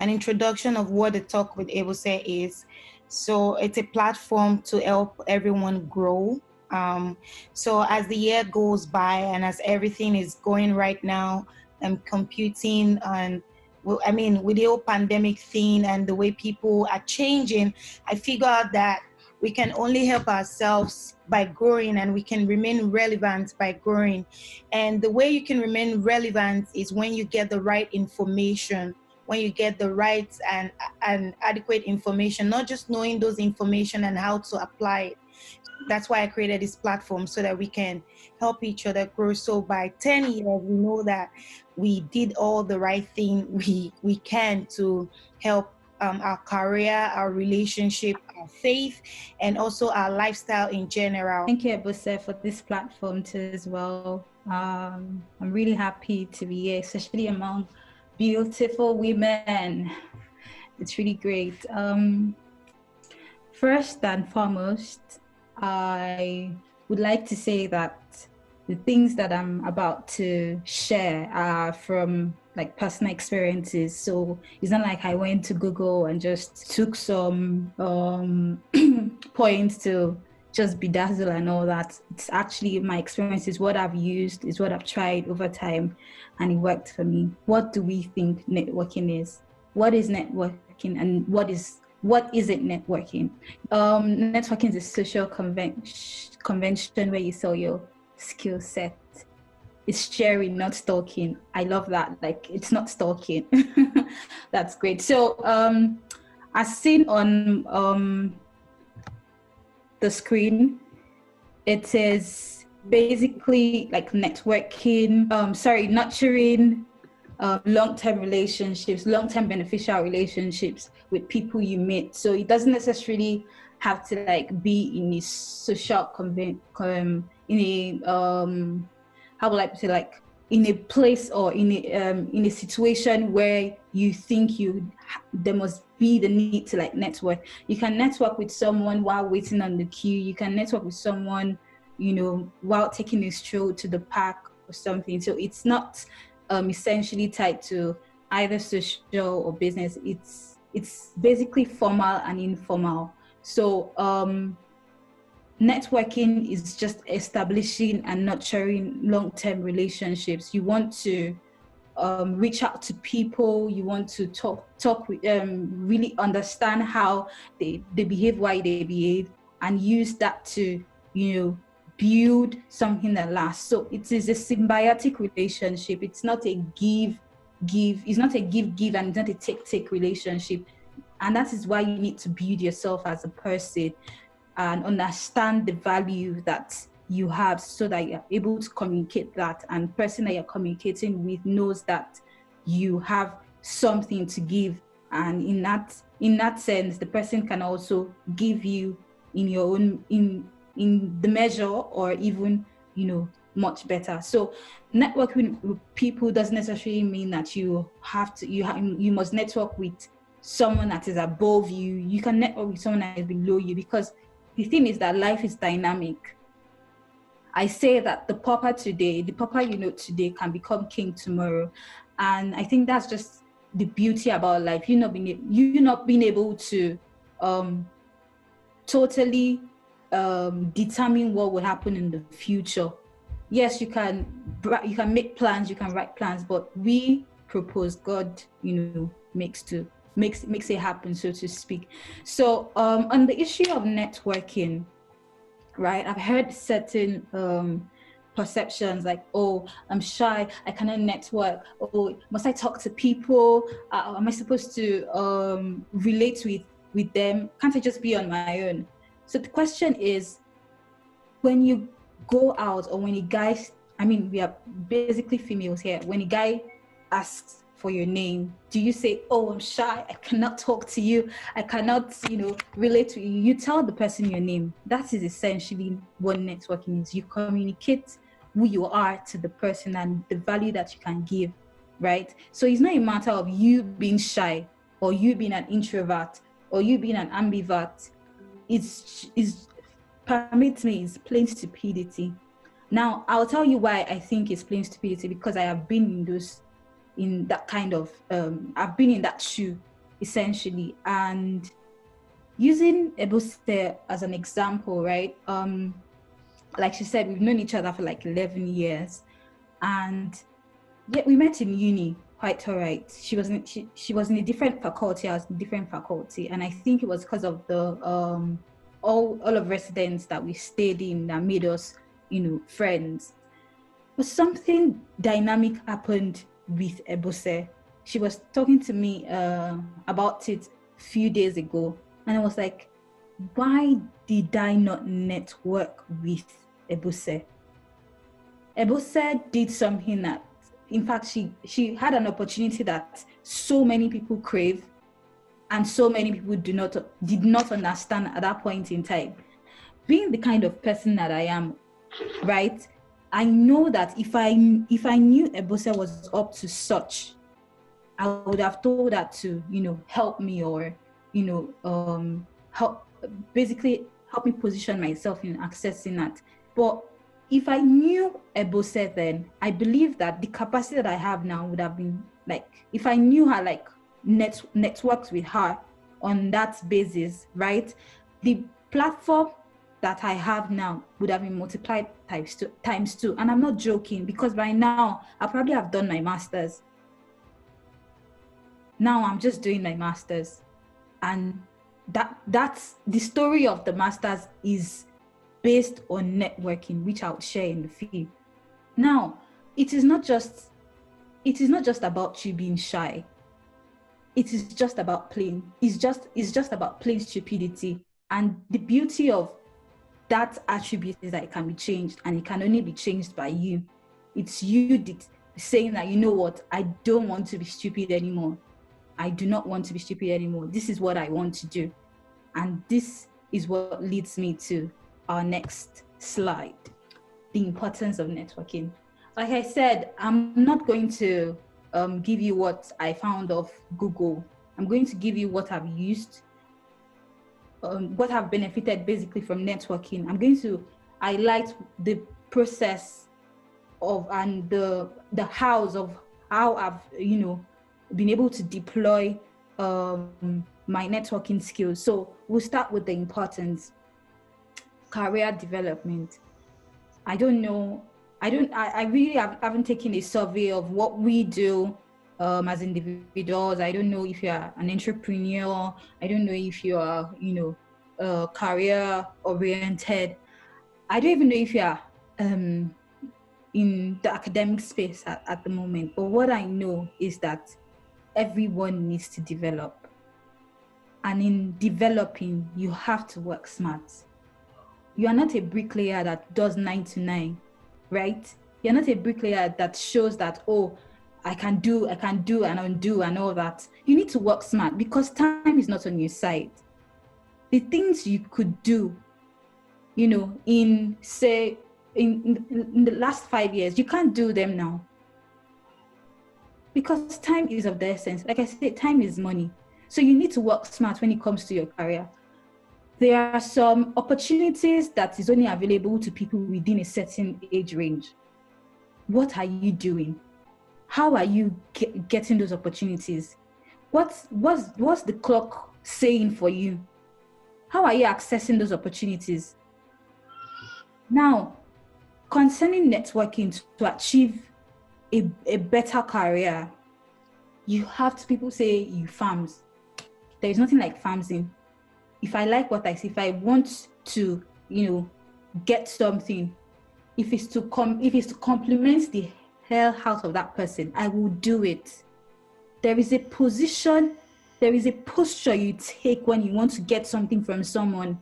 an introduction of what the Talk with Abose is. So it's a platform to help everyone grow. So as the year goes by and as everything is going right now, computing and I mean, with the whole pandemic thing and the way people are changing, I figure out that we can only help ourselves by growing, and we can remain relevant by growing. And the way you can remain relevant is when you get the right information, when you get the right and adequate information, not just knowing those information and how to apply it. That's why I created this platform, so that we can help each other grow. So by 10 years, we know that we did all the right thing we can to help our career, our relationship, our faith, and also our lifestyle in general. Thank you, Abose, for this platform too as well. I'm really happy to be here, especially among beautiful women. It's really great. First and foremost, I would like to say that the things that I'm about to share are from like personal experiences. So it's not like I went to Google and just took some points to just bedazzle and all that. It's actually my experiences, what I've used, is what I've tried over time, and it worked for me. What do we think networking is? What is networking, and what isn't networking? Networking is a social convention where you sell your skill set. It's sharing, not stalking. I love that. Like, it's not stalking. That's great. So as seen on the screen, it is basically like networking, nurturing long-term relationships, long-term beneficial relationships with people you meet. So it doesn't necessarily have to like be in a social how would I say, like in a place or in a situation where you think there must be the need to like network. You can network with someone while waiting on the queue. You can network with someone, while taking a stroll to the park or something. So it's not essentially tied to either social or business. It's basically formal and informal. So networking is just establishing and nurturing long-term relationships. You want to reach out to people. You want to talk with really understand how they behave, why they behave, and use that to build something that lasts. So it is a symbiotic relationship. It's not a give. It's not a give, and it's not a take relationship. And that is why you need to build yourself as a person and understand the value that you have, so that you're able to communicate that, and the person that you're communicating with knows that you have something to give. And in that sense, the person can also give you in your own in the measure, or even much better. So networking with people doesn't necessarily mean that you must network with someone that is above you. You can network with someone that is below you, because the thing is that life is dynamic. I say that the pauper today today can become king tomorrow. And I think that's just the beauty about life. You not being able to totally determine what will happen in the future. Yes, you can make plans, you can write plans, but we propose, God, makes it happen, so to speak. So on the issue of networking, right, I've heard certain perceptions like, oh, I'm shy, I cannot network, oh, must I talk to people, am I supposed to relate with them, can't I just be on my own? So the question is, when you go out, or when a guy, we are basically females here, when a guy asks for your name, do you say, oh, I'm shy, I cannot talk to you, I cannot relate to you? You tell the person your name. That is essentially what networking is. You communicate who you are to the person and the value that you can give, right? So it's not a matter of you being shy, or you being an introvert, or you being an ambivert. It's permit me, it's plain stupidity. Now I'll tell you why I think it's plain stupidity, because I have been in that kind of I've been in that shoe essentially. And using Ebose as an example, right? Like she said, we've known each other for like 11 years. And yeah, we met in uni, quite all right. She was in a different faculty, I was in a different faculty. And I think it was because of the all of residents that we stayed in that made us, friends. But something dynamic happened with Ebose. She was talking to me about it a few days ago, and I was like, why did I not network with Ebose? Ebose did something that, in fact, she had an opportunity that so many people crave, and so many people did not understand at that point in time. Being the kind of person that I am, right? I know that if I knew Ebose was up to such, I would have told her to, help me, or, help basically help me position myself in accessing that. But if I knew Ebose then, I believe that the capacity that I have now would have been like, if I knew her, like networked with her on that basis, right? The platform that I have now would have been multiplied times two. And I'm not joking, because by now I probably have done my master's. Now I'm just doing my master's, and that's the story of the master's is based on networking, which I'll share in the feed. Now, it is not just about you being shy. It is just about playing. It's just about plain stupidity. And the beauty of that attribute is that it can be changed, and it can only be changed by you. It's you saying that, you know what, I don't want to be stupid anymore. I do not want to be stupid anymore. This is what I want to do. And this is what leads me to our next slide, the importance of networking. Like I said, I'm not going to give you what I found off Google. I'm going to give you what I've used, what I've benefited basically from networking. I'm going to highlight the process of and the hows of how I've been able to deploy my networking skills. So we'll start with the importance. Career development. I don't know. I really haven't taken a survey of what we do as individuals. I don't know if you're an entrepreneur. I don't know if you are, career oriented. I don't even know if you're in the academic space at the moment. But what I know is that everyone needs to develop. And in developing, you have to work smart. You are not a bricklayer that does 9 to 9, right? You're not a bricklayer that shows that, oh, I can do and undo and all that. You need to work smart, because time is not on your side. The things you could do, in say, in the last 5 years, you can't do them now. Because time is of the essence. Like I said, time is money. So you need to work smart when it comes to your career. There are some opportunities that is only available to people within a certain age range. What are you doing? How are you getting those opportunities? What's the clock saying for you? How are you accessing those opportunities? Now, concerning networking to achieve a better career, you have to, people say you farms. There is nothing like farming. If I like what I see, if I want to, get something, if it's to complement the hell out of that person, I will do it. There is a position, there is a posture you take when you want to get something from someone,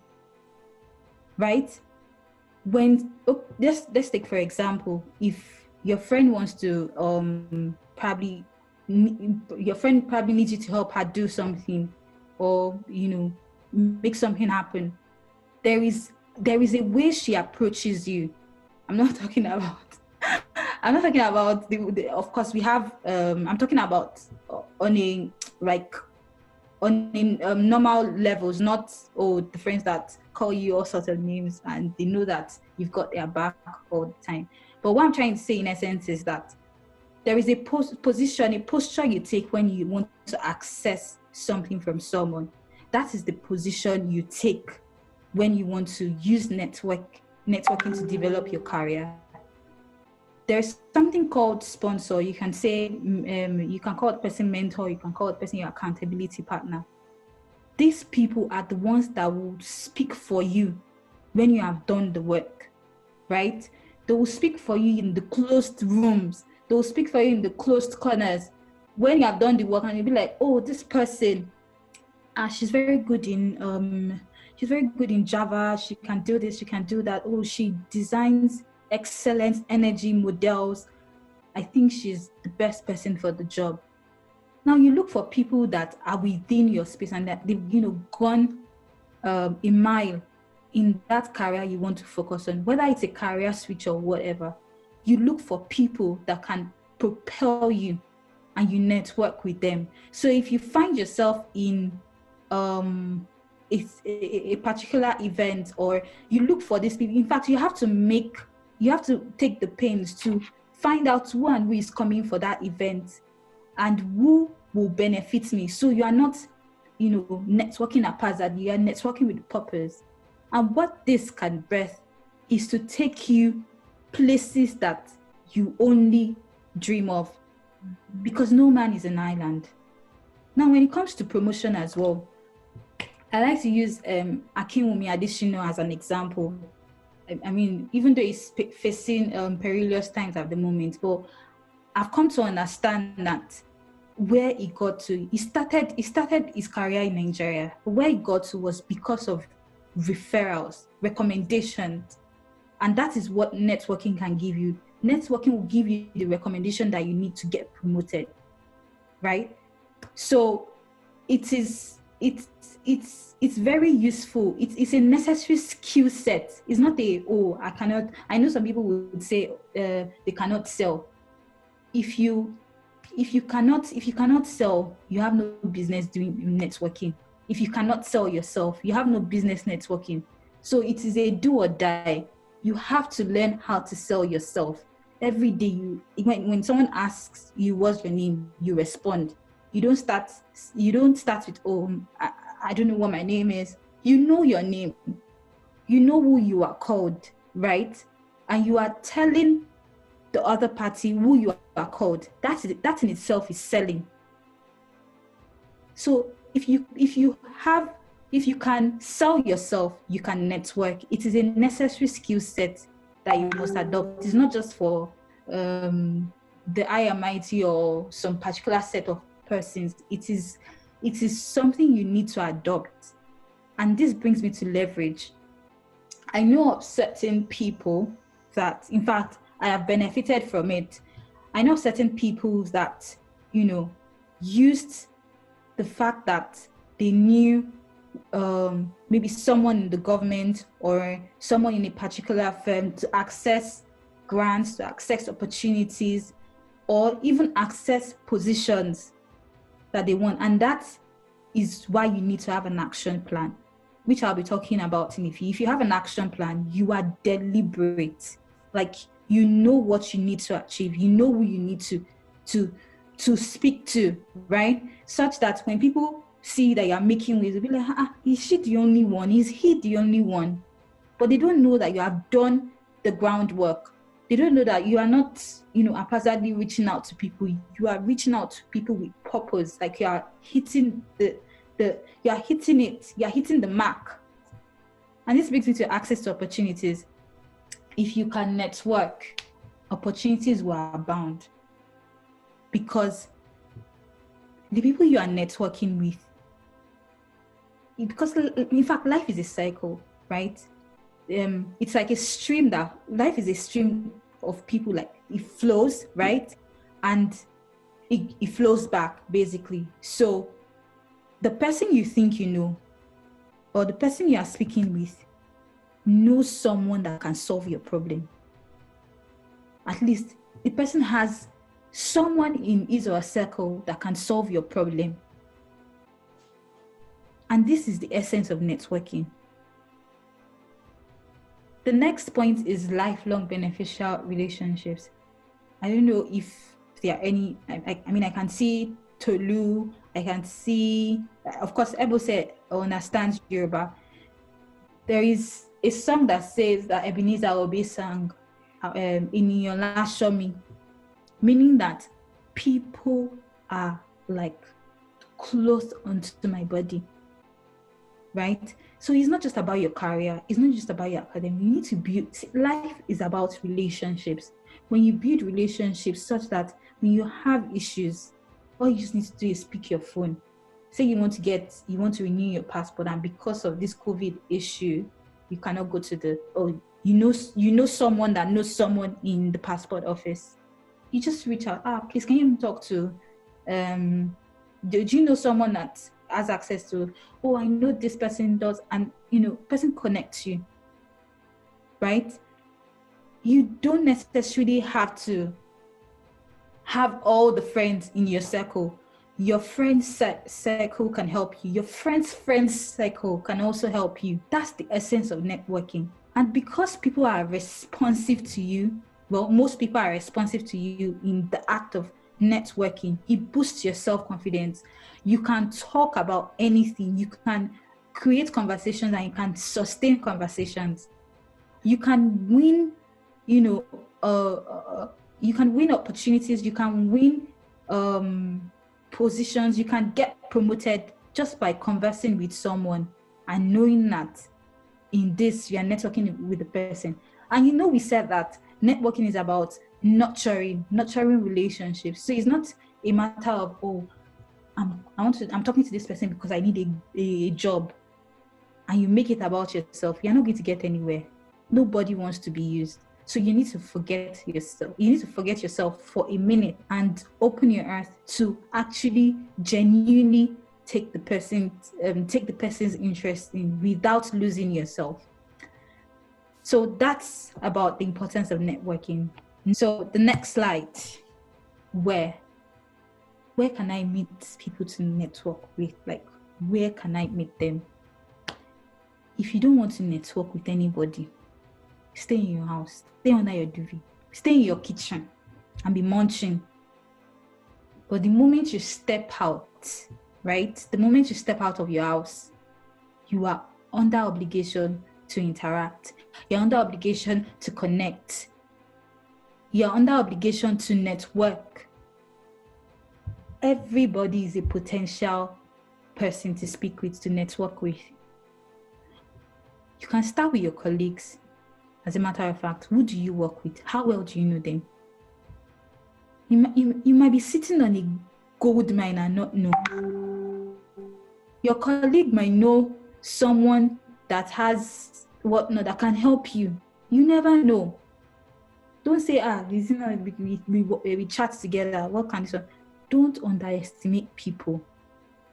right? Let's take for example, if your friend wants to your friend probably needs you to help her do something, or make something happen. There is a way she approaches you. I'm not talking about the of course we have I'm talking about on a normal levels, not the friends that call you all sorts of names and they know that you've got their back all the time. But what I'm trying to say in essence is that there is a position, a posture you take when you want to access something from someone. That is the position you take when you want to use networking to develop your career. There's something called sponsor. You can say, you can call the person mentor, you can call the person your accountability partner. These people are the ones that will speak for you when you have done the work, right? They will speak for you in the closed rooms. They will speak for you in the closed corners when you have done the work, and you'll be like, oh, this person, she's very good in Java. She can do this, she can do that. Oh, she designs excellent energy models. I think she's the best person for the job. Now you look for people that are within your space and that they've gone a mile in that career you want to focus on, whether it's a career switch or whatever. You look for people that can propel you and you network with them. So if you find yourself in a particular event, or you look for these people, in fact, you have to take the pains to find out who and who is coming for that event and who will benefit me. So you are not, networking haphazard, you are networking with purpose. And what this can birth is to take you places that you only dream of, because no man is an island. Now, when it comes to promotion as well, I like to use Akinwumi Adesina as an example. I mean, even though he's facing perilous times at the moment, but I've come to understand that where he got to, he started his career in Nigeria. But where he got to was because of referrals, recommendations, and that is what networking can give you. Networking will give you the recommendation that you need to get promoted, right? So it's very useful. It's a necessary skill set. It's not I know some people would say they cannot sell. If you cannot sell, you have no business doing networking. If you cannot sell yourself, you have no business networking. So it is a do or die. You have to learn how to sell yourself. Every day, when someone asks you what's your name, you respond. You don't start with, I don't know what my name is. You know your name. You know who you are called, right? And you are telling the other party who you are called. That in itself is selling. So if you can sell yourself, you can network. It is a necessary skill set that you must adopt. It's not just for the IMIT or some particular set of persons. It is something you need to adopt. And this brings me to leverage. I know of certain people that, in fact, I have benefited from it. I know certain people that, used the fact that they knew maybe someone in the government or someone in a particular firm to access grants, to access opportunities, or even access positions that they want. And that is why you need to have an action plan, which I'll be talking about in a few. If you have an action plan, you are deliberate. Like, you know what you need to achieve. You know who you need to speak to, right? Such that when people see that you're making waves, they'll be like, is she the only one? Is he the only one? But they don't know that you have done the groundwork. They don't know that you are not, haphazardly reaching out to people. You are reaching out to people with purpose. Like, you are hitting you are hitting it. You are hitting the mark. And this brings me to access to opportunities. If you can network, opportunities will abound. Because the people you are networking with, because in fact, life is a cycle, right? It's like a stream. That life is a stream of people. Like, it flows, right? And it flows back, basically. So the person you think you know, or the person you are speaking with, knows someone that can solve your problem. At least the person has someone in his or her circle that can solve your problem. And this is the essence of networking. The next point is lifelong beneficial relationships. I don't know if there are any, I mean, I can see Tolu, I can see, of course, Ebo said understands Yoruba. There is a song that says that Ebenezer Obey sang, in your last show me, meaning that people are like close onto my body, right? So it's not just about your career, it's not just about your academy. You need to build, life is about relationships. When you build relationships such that when you have issues, all you just need to do is pick your phone. Say you want to renew your passport, and because of this COVID issue, you cannot go to the, you know someone that knows someone in the passport office. You just reach out, please, can you talk to, do you know someone that has access to, I know this person does, and person connects you, right? You don't necessarily have to have all the friends in your circle. Your friend's circle can help you. Your friend's circle can also help you. That's the essence of networking. And because people are responsive to you, well, most people are responsive to you in the act of networking, it boosts your self-confidence. You can talk about anything. You can create conversations, and you can sustain conversations. You can win, you can win opportunities. You can win positions. You can get promoted just by conversing with someone and knowing that in this you are networking with the person. And we said that networking is about nurturing relationships. So it's not a matter of I'm talking to this person because I need a job, and you make it about yourself. You're not going to get anywhere. Nobody wants to be used. So you need to forget yourself. You need to forget yourself for a minute and open your heart to actually genuinely take the person's interest in, without losing yourself. So that's about the importance of networking. So the next slide, where can I meet people to network with? Like, where can I meet them? If you don't want to network with anybody, stay in your house, stay under your duvet, stay in your kitchen and be munching. But the moment you step out, right? The moment you step out of your house, you are under obligation to interact. You're under obligation to connect. You're under obligation to network. Everybody is a potential person to speak with, to network with. You can start with your colleagues. As a matter of fact, who do you work with? How well do you know them? You might be sitting on a gold mine and not know. Your colleague might know someone that has whatnot that can help you. You never know. Don't say, we chat together. What can this? Don't underestimate people.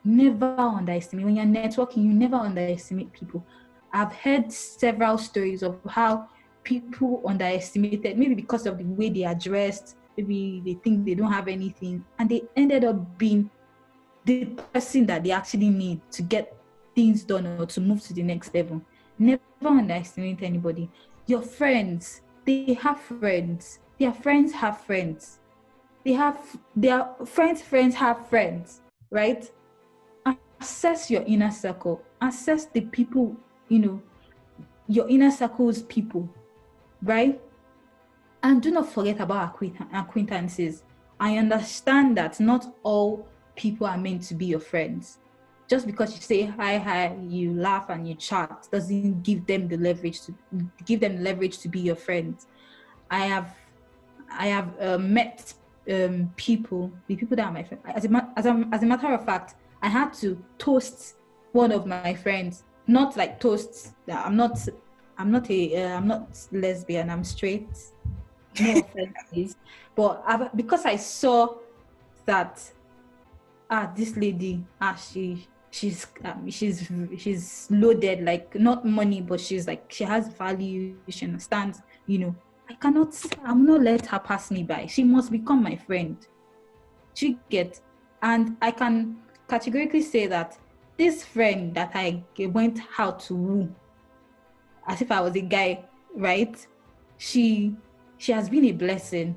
Never underestimate. When you're networking, you never underestimate people. I've heard several stories of how people underestimated, maybe because of the way they are dressed, maybe they think they don't have anything, and they ended up being the person that they actually need to get things done or to move to the next level. Never underestimate anybody. Your friends, they have friends. Their friends have friends. They have their friends have friends, right? Assess your inner circle. Assess the people, your inner circle's people, right? And do not forget about acquaintances. I understand that not all people are meant to be your friends. Just because you say hi, you laugh and you chat, doesn't give them the leverage to be your friends. I have met people, the people that are my friends. As a matter of fact, I had to toast one of my friends. Not like toast. I'm not lesbian. I'm straight. No offense, but because I saw that this lady, she's loaded, like not money, but she's like, she has value. She understands. I'm not let her pass me by. She must become my friend. She get, and I can categorically say that this friend that I went out to woo, as if I was a guy, right? She has been a blessing.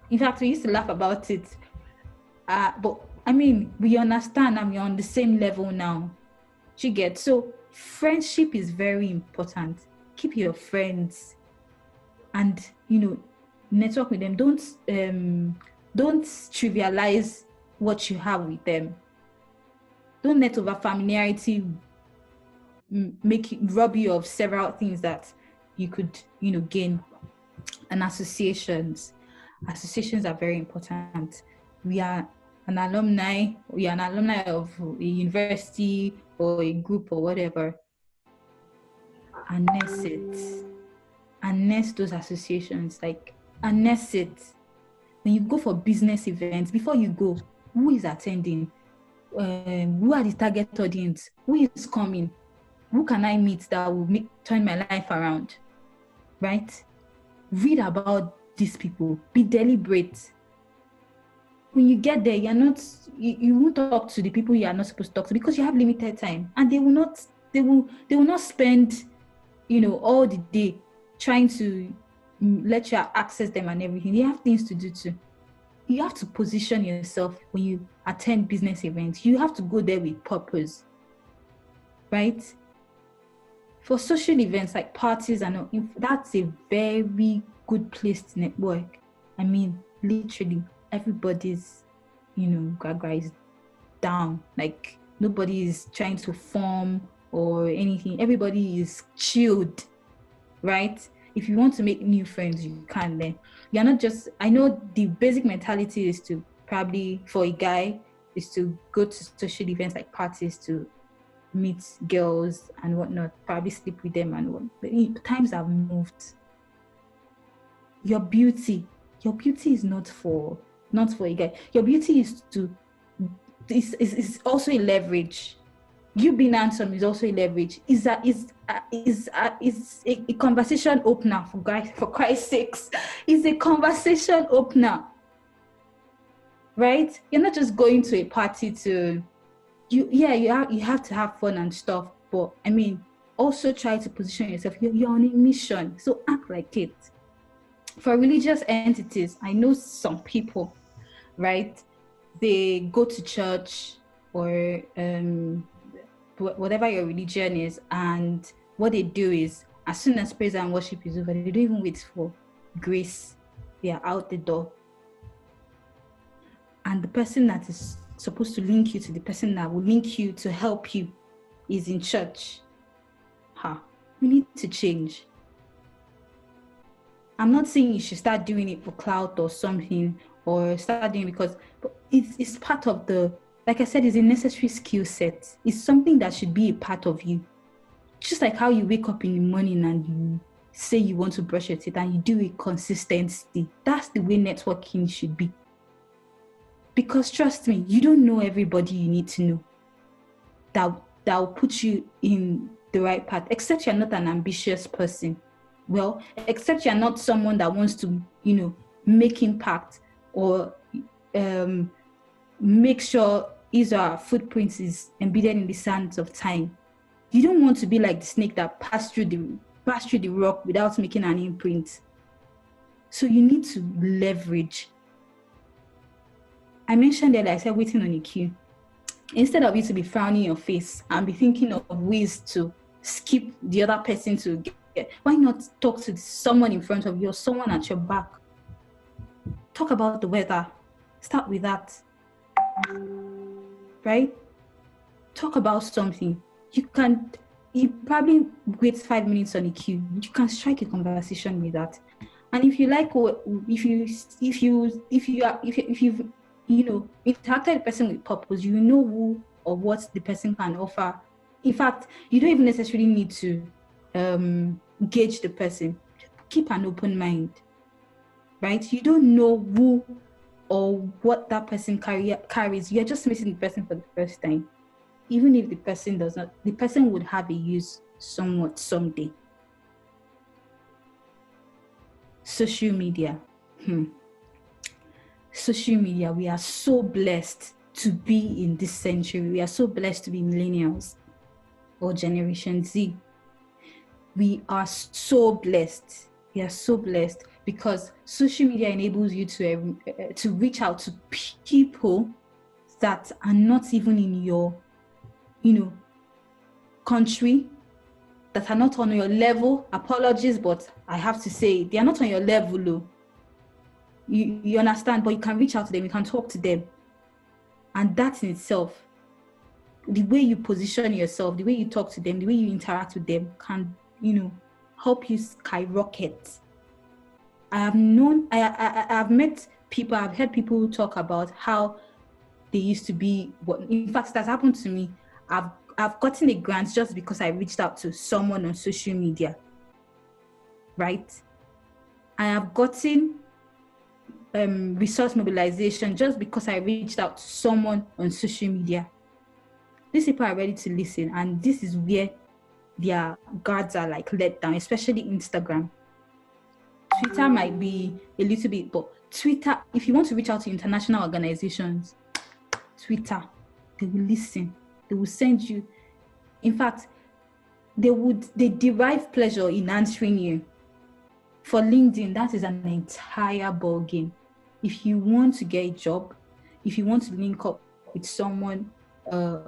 In fact, we used to laugh about it. But I mean, we understand and we're on the same level now. You get? So friendship is very important. Keep your friends and, network with them. Don't trivialize what you have with them. Don't let over familiarity make you rob you of several things that you could, gain. And associations are very important. We are an alumni of a university or a group or whatever. Harness those associations, harness it. When you go for business events, before you go, who is attending? Who are the target audience? Who is coming? Who can I meet that will turn my life around? Right? Read about these people. Be deliberate. When you get there, you won't talk to the people you are not supposed to talk to because you have limited time, and they will not spend all the day trying to let you access them and everything. They have things to do too. You have to position yourself when you attend business events. You have to go there with purpose, right? For social events like parties that's a very good place to network. I mean, literally everybody's, gaga is down. Like nobody is trying to form or anything. Everybody is chilled, right? If you want to make new friends, you can then. You're not just, I know the basic mentality is to probably, for a guy, is to go to social events like parties to meet girls and whatnot, probably sleep with them and what. But times have moved. Your beauty is not for a guy. Your beauty is also a leverage. You being handsome is also a leverage. Is a conversation opener for guys, for Christ's sakes. It's a conversation opener, right? You're not just going to a party to you have to have fun and stuff, but I mean, also try to position yourself. You're on a mission, so act like it. For religious entities, I know some people, right? They go to church or whatever your religion is, and what they do is, as soon as praise and worship is over, they don't even wait for grace. They are out the door. And the person that is supposed to link you to the person that will link you to help you is in church. We need to change. I'm not saying you should start doing it for clout or something, or start doing it because it's part of the, like I said, it's a necessary skill set. It's something that should be a part of you. Just like how you wake up in the morning and you say you want to brush your teeth and you do it consistently. That's the way networking should be. Because trust me, you don't know everybody you need to know that will put you in the right path, except you're not an ambitious person. Well, except you're not someone that wants to, make impact or make sure his or her footprints is embedded in the sands of time. You don't want to be like the snake that passed through the rock without making an imprint. So you need to leverage. I mentioned that I said waiting on a queue. Instead of you to be frowning your face and be thinking of ways to skip the other person to get, why not talk to someone in front of you or someone at your back? Talk about the weather. Start with that. Right? Talk about something. You probably wait 5 minutes on a queue. You can strike a conversation with that. And if you like, if you've interacted with the person with purpose, you know who or what the person can offer. In fact, you don't even necessarily need to gauge the person. Keep an open mind, right? You don't know who or what that person carries. You're just meeting the person for the first time. Even if the person does not, the person would have a use somewhat someday. Social media. Social media, we are so blessed to be in this century. We are so blessed to be millennials or Generation Z. We are so blessed. We are so blessed because social media enables you to reach out to people that are not even in your, country, that are not on your level. Apologies, but I have to say they are not on your level. Though. You understand, but you can reach out to them, you can talk to them, and that in itself, the way you position yourself, the way you talk to them, the way you interact with them can, help you skyrocket. I have met people, I've heard people talk about how they used to be. In fact, that's happened to me. I've gotten a grant just because I reached out to someone on social media, right? I have gotten resource mobilization just because I reached out to someone on social media. These people are ready to listen, and this is where their guards are like let down, especially Instagram. Twitter might be a little bit, but Twitter, if you want to reach out to international organizations, Twitter, they will listen. They will send you. In fact, they derive pleasure in answering you. For LinkedIn, that is an entire ball game. If you want to get a job, if you want to link up with someone, an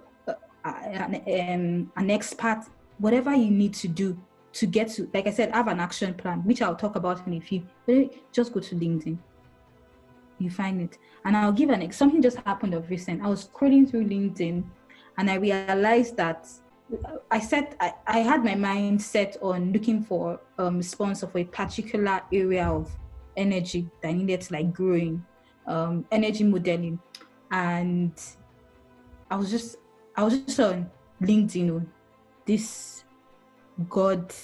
expert, whatever you need to do to get to, like I said, have an action plan, which I'll talk about in a few. Just go to LinkedIn. You find it. And I'll give something just happened of recent. I was scrolling through LinkedIn and I realized that I had my mind set on looking for a sponsor for a particular area of energy that I needed to like grow in, energy modeling. And I was just on LinkedIn, this God-driven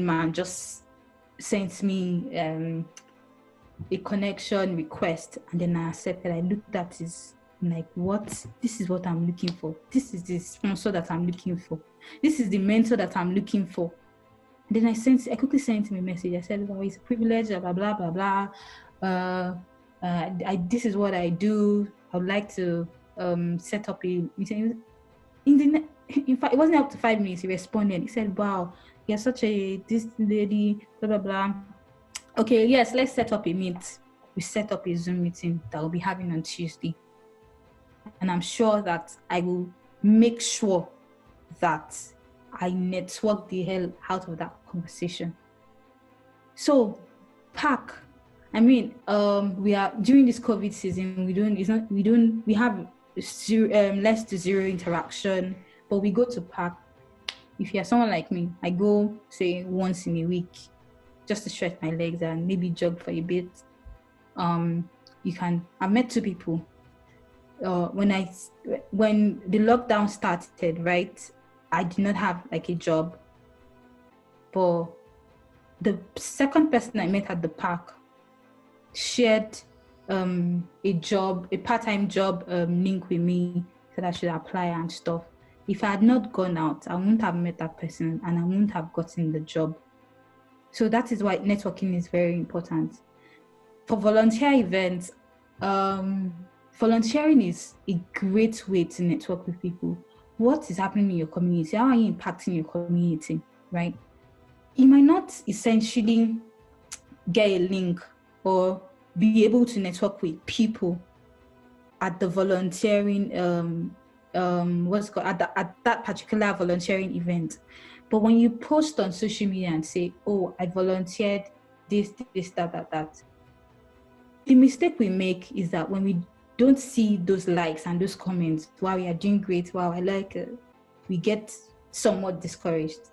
man just sent me a connection request, and then I accepted. I looked at it like, what? This is what I'm looking for. This is the sponsor that I'm looking for. This is the mentor that I'm looking for. And then I quickly sent him a message. I said, well, it's a privilege, blah, blah, blah, blah. This is what I do. I would like to set up a meeting. In fact, it wasn't up to 5 minutes. He responded. He said, wow, you're such this lady, blah, blah, blah. Okay, yes, let's set up a meet. We set up a Zoom meeting that we'll be having on Tuesday. And I'm sure that I will make sure that I network the hell out of that conversation. So, pack. I mean, we are during this COVID season. We have less to zero interaction, but we go to park. If you're someone like me, I go say once in a week, just to stretch my legs and maybe jog for a bit. I've met 2 people. When the lockdown started, right, I did not have like a job, but the second person I met at the park shared a part-time job link with me, said I should apply and stuff. If I had not gone out, I wouldn't have met that person and I wouldn't have gotten the job. So that is why networking is very important. For volunteer events, volunteering is a great way to network with people. What is happening in your community? How are you impacting your community, right? You might not essentially get a link or be able to network with people at the volunteering, at that particular volunteering event. But when you post on social media and say, oh, I volunteered this, that. The mistake we make is that when we don't see those likes and those comments, wow, you are doing great, wow, I like it, we get somewhat discouraged,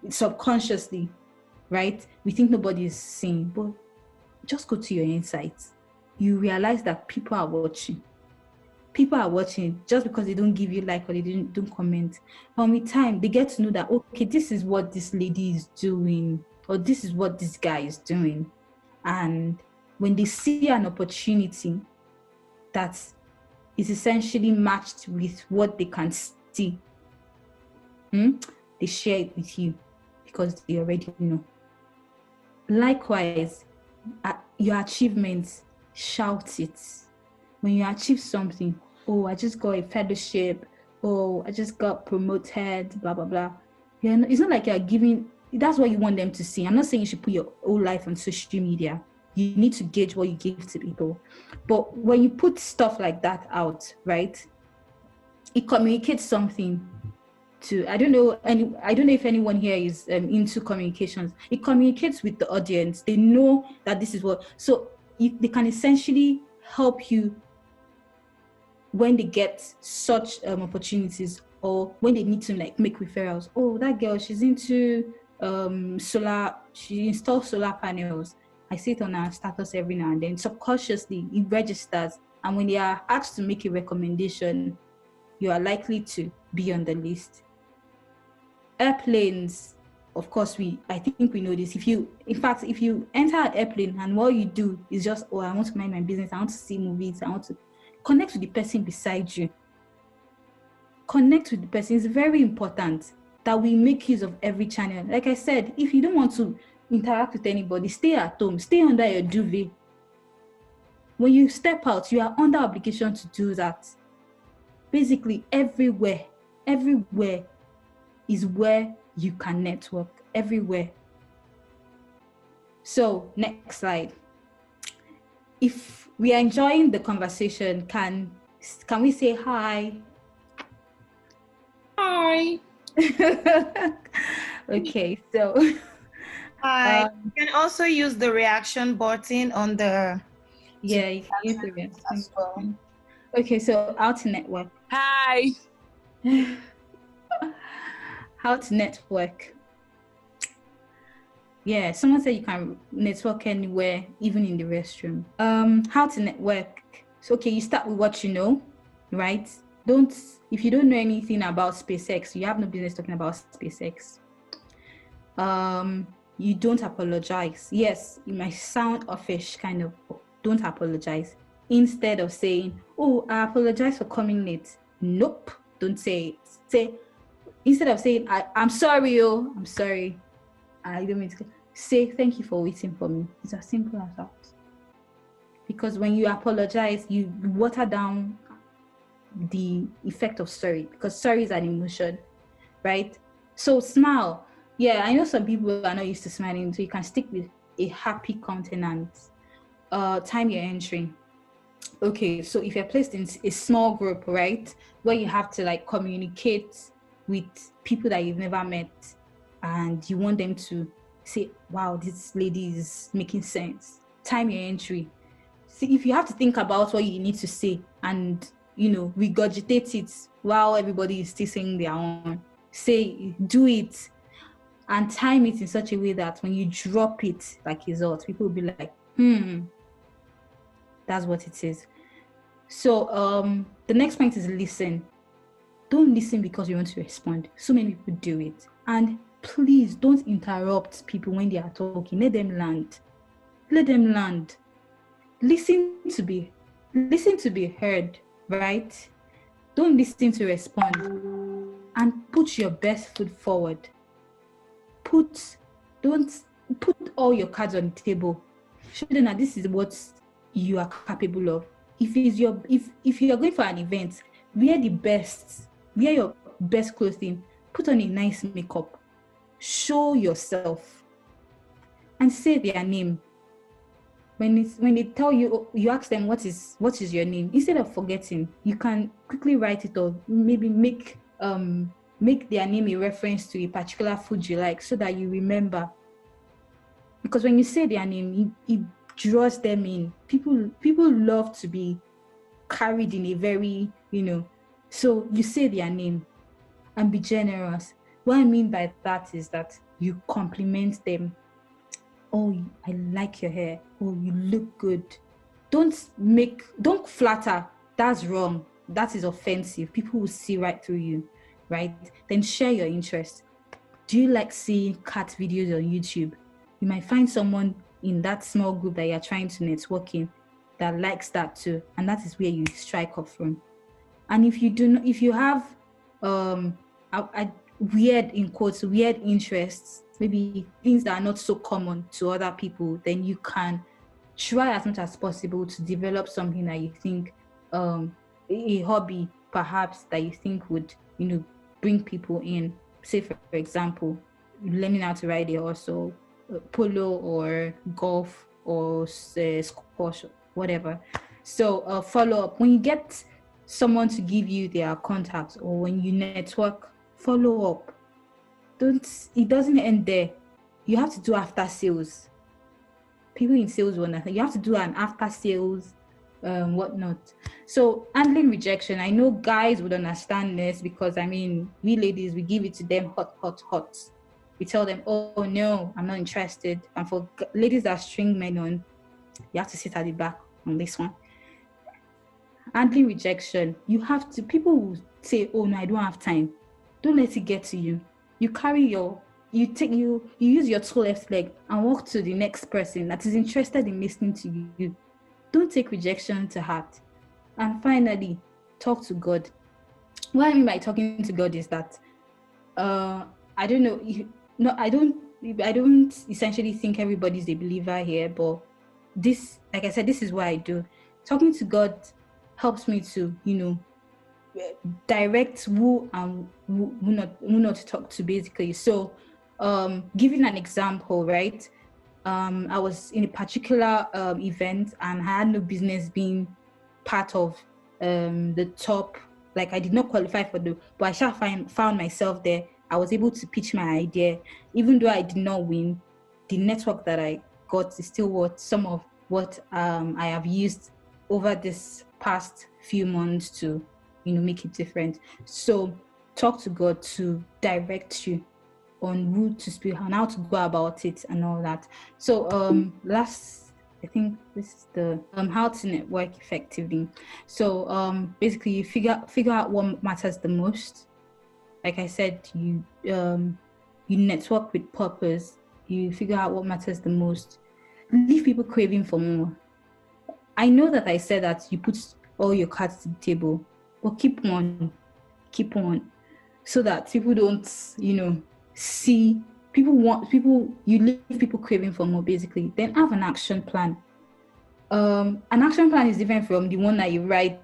subconsciously, right? We think nobody is seeing, but just go to your insights. You realize that people are watching. People are watching just because they don't give you like or they don't comment. But with time, they get to know that, okay, this is what this lady is doing, or this is what this guy is doing. And when they see an opportunity that is essentially matched with what they can see, they share it with you because they already know. Likewise, your achievements, shout it. When you achieve something, oh, I just got a fellowship, oh, I just got promoted, blah, blah, blah. It's not like you're giving that's what you want them to see. I'm not saying you should put your whole life on social media. You need to gauge what you give to people. But when you put stuff like that out, right, it communicates something to, I don't know if anyone here is into communications. It communicates with the audience. They know that this is what, so they can essentially help you when they get such opportunities, or when they need to like make referrals. Oh, that girl, she's into solar, she installs solar panels. I see it on her status every now and then. Subconsciously it registers, and when they are asked to make a recommendation, you are likely to be on the list. Airplanes, of course, I think we know this. If you enter an airplane and what you do is just, oh, I want to mind my business, I want to see movies, I want to connect with the person beside you. Connect with the person. It's very important that we make use of every channel. Like I said, if you don't want to interact with anybody, stay at home, stay under your duvet. When you step out, you are under obligation to do that. Basically, everywhere is where you can network. Everywhere. So, next slide. If we are enjoying the conversation, can we say hi? Hi. Okay, so Hi. You can also use the reaction button on the yeah, you can use the reaction as well. button. Okay, so how to network. Hi. How to network. Yeah, someone said you can network anywhere, even in the restroom. How to network. So okay, you start with what you know, right? If you don't know anything about SpaceX, you have no business talking about SpaceX. You don't apologize. Yes, it might sound offish, kind of. Don't apologize. Instead of saying, oh, I apologize for coming late. Nope, don't say it. Say, instead of saying, I'm sorry, I'm sorry, I don't mean to, say thank you for waiting for me. It's as simple as that. Because when you apologize, you water down the effect of sorry, because sorry is an emotion, right? So smile. Yeah, I know some people are not used to smiling, so you can stick with a happy countenance. Time you're entering. Okay, so if you're placed in a small group, right, where you have to like communicate with people that you've never met, and you want them to say, wow, this lady is making sense. Time your entry. See, if you have to think about what you need to say and, regurgitate it while everybody is still saying their own, do it, and time it in such a way that when you drop it like it's hot, people will be like, that's what it is. So the next point is listen. Don't listen because you want to respond. So many people do it. And please don't interrupt people when they are talking. Let them land. Listen to be heard, right? Don't listen to respond. And put your best foot forward. Don't put all your cards on the table. Show them that this is what you are capable of. If you're going for an event, wear your best clothing, put on a nice makeup, show yourself, and say their name. When they tell you, you ask them what is your name. Instead of forgetting, you can quickly write it, or maybe make their name a reference to a particular food you like, so that you remember. Because when you say their name, it draws them in. People love to be carried in a very, so you say their name and be generous. What I mean by that is that you compliment them. Oh, I like your hair. Oh, you look good. Don't flatter. That's wrong. That is offensive. People will see right through you, right? Then share your interest. Do you like seeing cat videos on YouTube? You might find someone in that small group that you're trying to network in that likes that too, and that is where you strike up from. And if you have weird, in quotes, weird interests, maybe things that are not so common to other people, then you can try as much as possible to develop something that you think, a hobby perhaps, that you think would bring people in. Say for example, learning how to ride it also, polo or golf or squash, whatever. So follow up. When you get someone to give you their contacts, or when you network, follow up. It doesn't end there. You have to do after sales. People in sales will understand. You have to do an after sales whatnot. So handling rejection, I know guys would understand this, because I mean, we ladies, we give it to them hot. We tell them, oh no, I'm not interested. And for ladies that string men on, you have to sit at the back on this one. Handling rejection, you have to, people will say, oh no, I don't have time. Don't let it get to you. You carry you use your two left leg and walk to the next person that is interested in listening to you. Don't take rejection to heart. And finally, talk to God. What I mean by talking to God is that I don't know, I don't essentially think everybody's a believer here, but this, like I said, this is what I do. Talking to God helps me to, direct who and who not to talk to, basically. So giving an example, right? I was in a particular event, and I had no business being part of the top. Like, I did not qualify for but I found myself there. I was able to pitch my idea, even though I did not win. The network that I got is still what some of what I have used over this past few months to, make it different. So talk to God to direct you on who to speak and how to go about it and all that. So last, I think this is the how to network effectively. So basically, you figure out what matters the most. Like I said, you network with purpose. You figure out what matters the most. Leave people craving for more. I know that I said that you put all your cards to the table, but keep on, so that people don't, see you leave people craving for more, basically. Then have an action plan. An action plan is different from the one that you write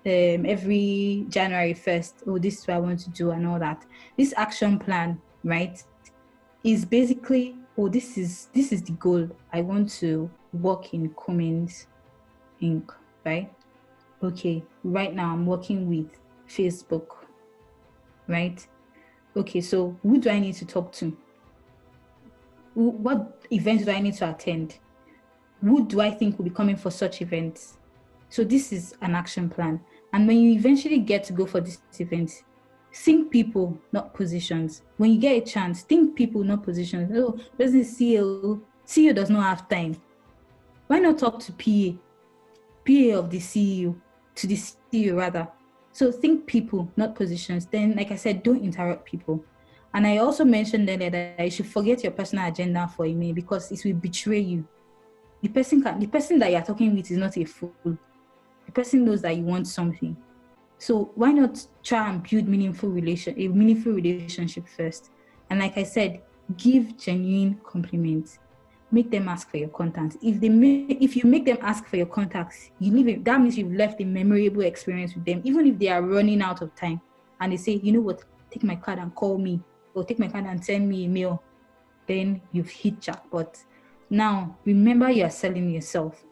every January 1st. Oh, this is what I want to do and all that. This action plan, right, is basically, oh, this is the goal. I want to work in Cummins Inc., right? Okay, right now I'm working with Facebook, right? Okay, so who do I need to talk to? What events do I need to attend? Who do I think will be coming for such events? So this is an action plan. And when you eventually get to go for this event, think people, not positions. When you get a chance, think people, not positions. Oh, there's a CEO. CEO does not have time. Why not talk to PA of the CEO, to the CEO rather? So think people, not positions. Then, like I said, don't interrupt people. And I also mentioned earlier that you should forget your personal agenda for a minute, because it will betray you. The person that you're talking with is not a fool. The person knows that you want something. So why not try and build a meaningful relationship first? And like I said, give genuine compliments. Make them ask for your contacts. If you make them ask for your contacts, that means you've left a memorable experience with them, even if they are running out of time and they say, you know what, take my card and call me, or take my card and send me a mail. Then you've hit jackpot. Now, remember, you are selling yourself,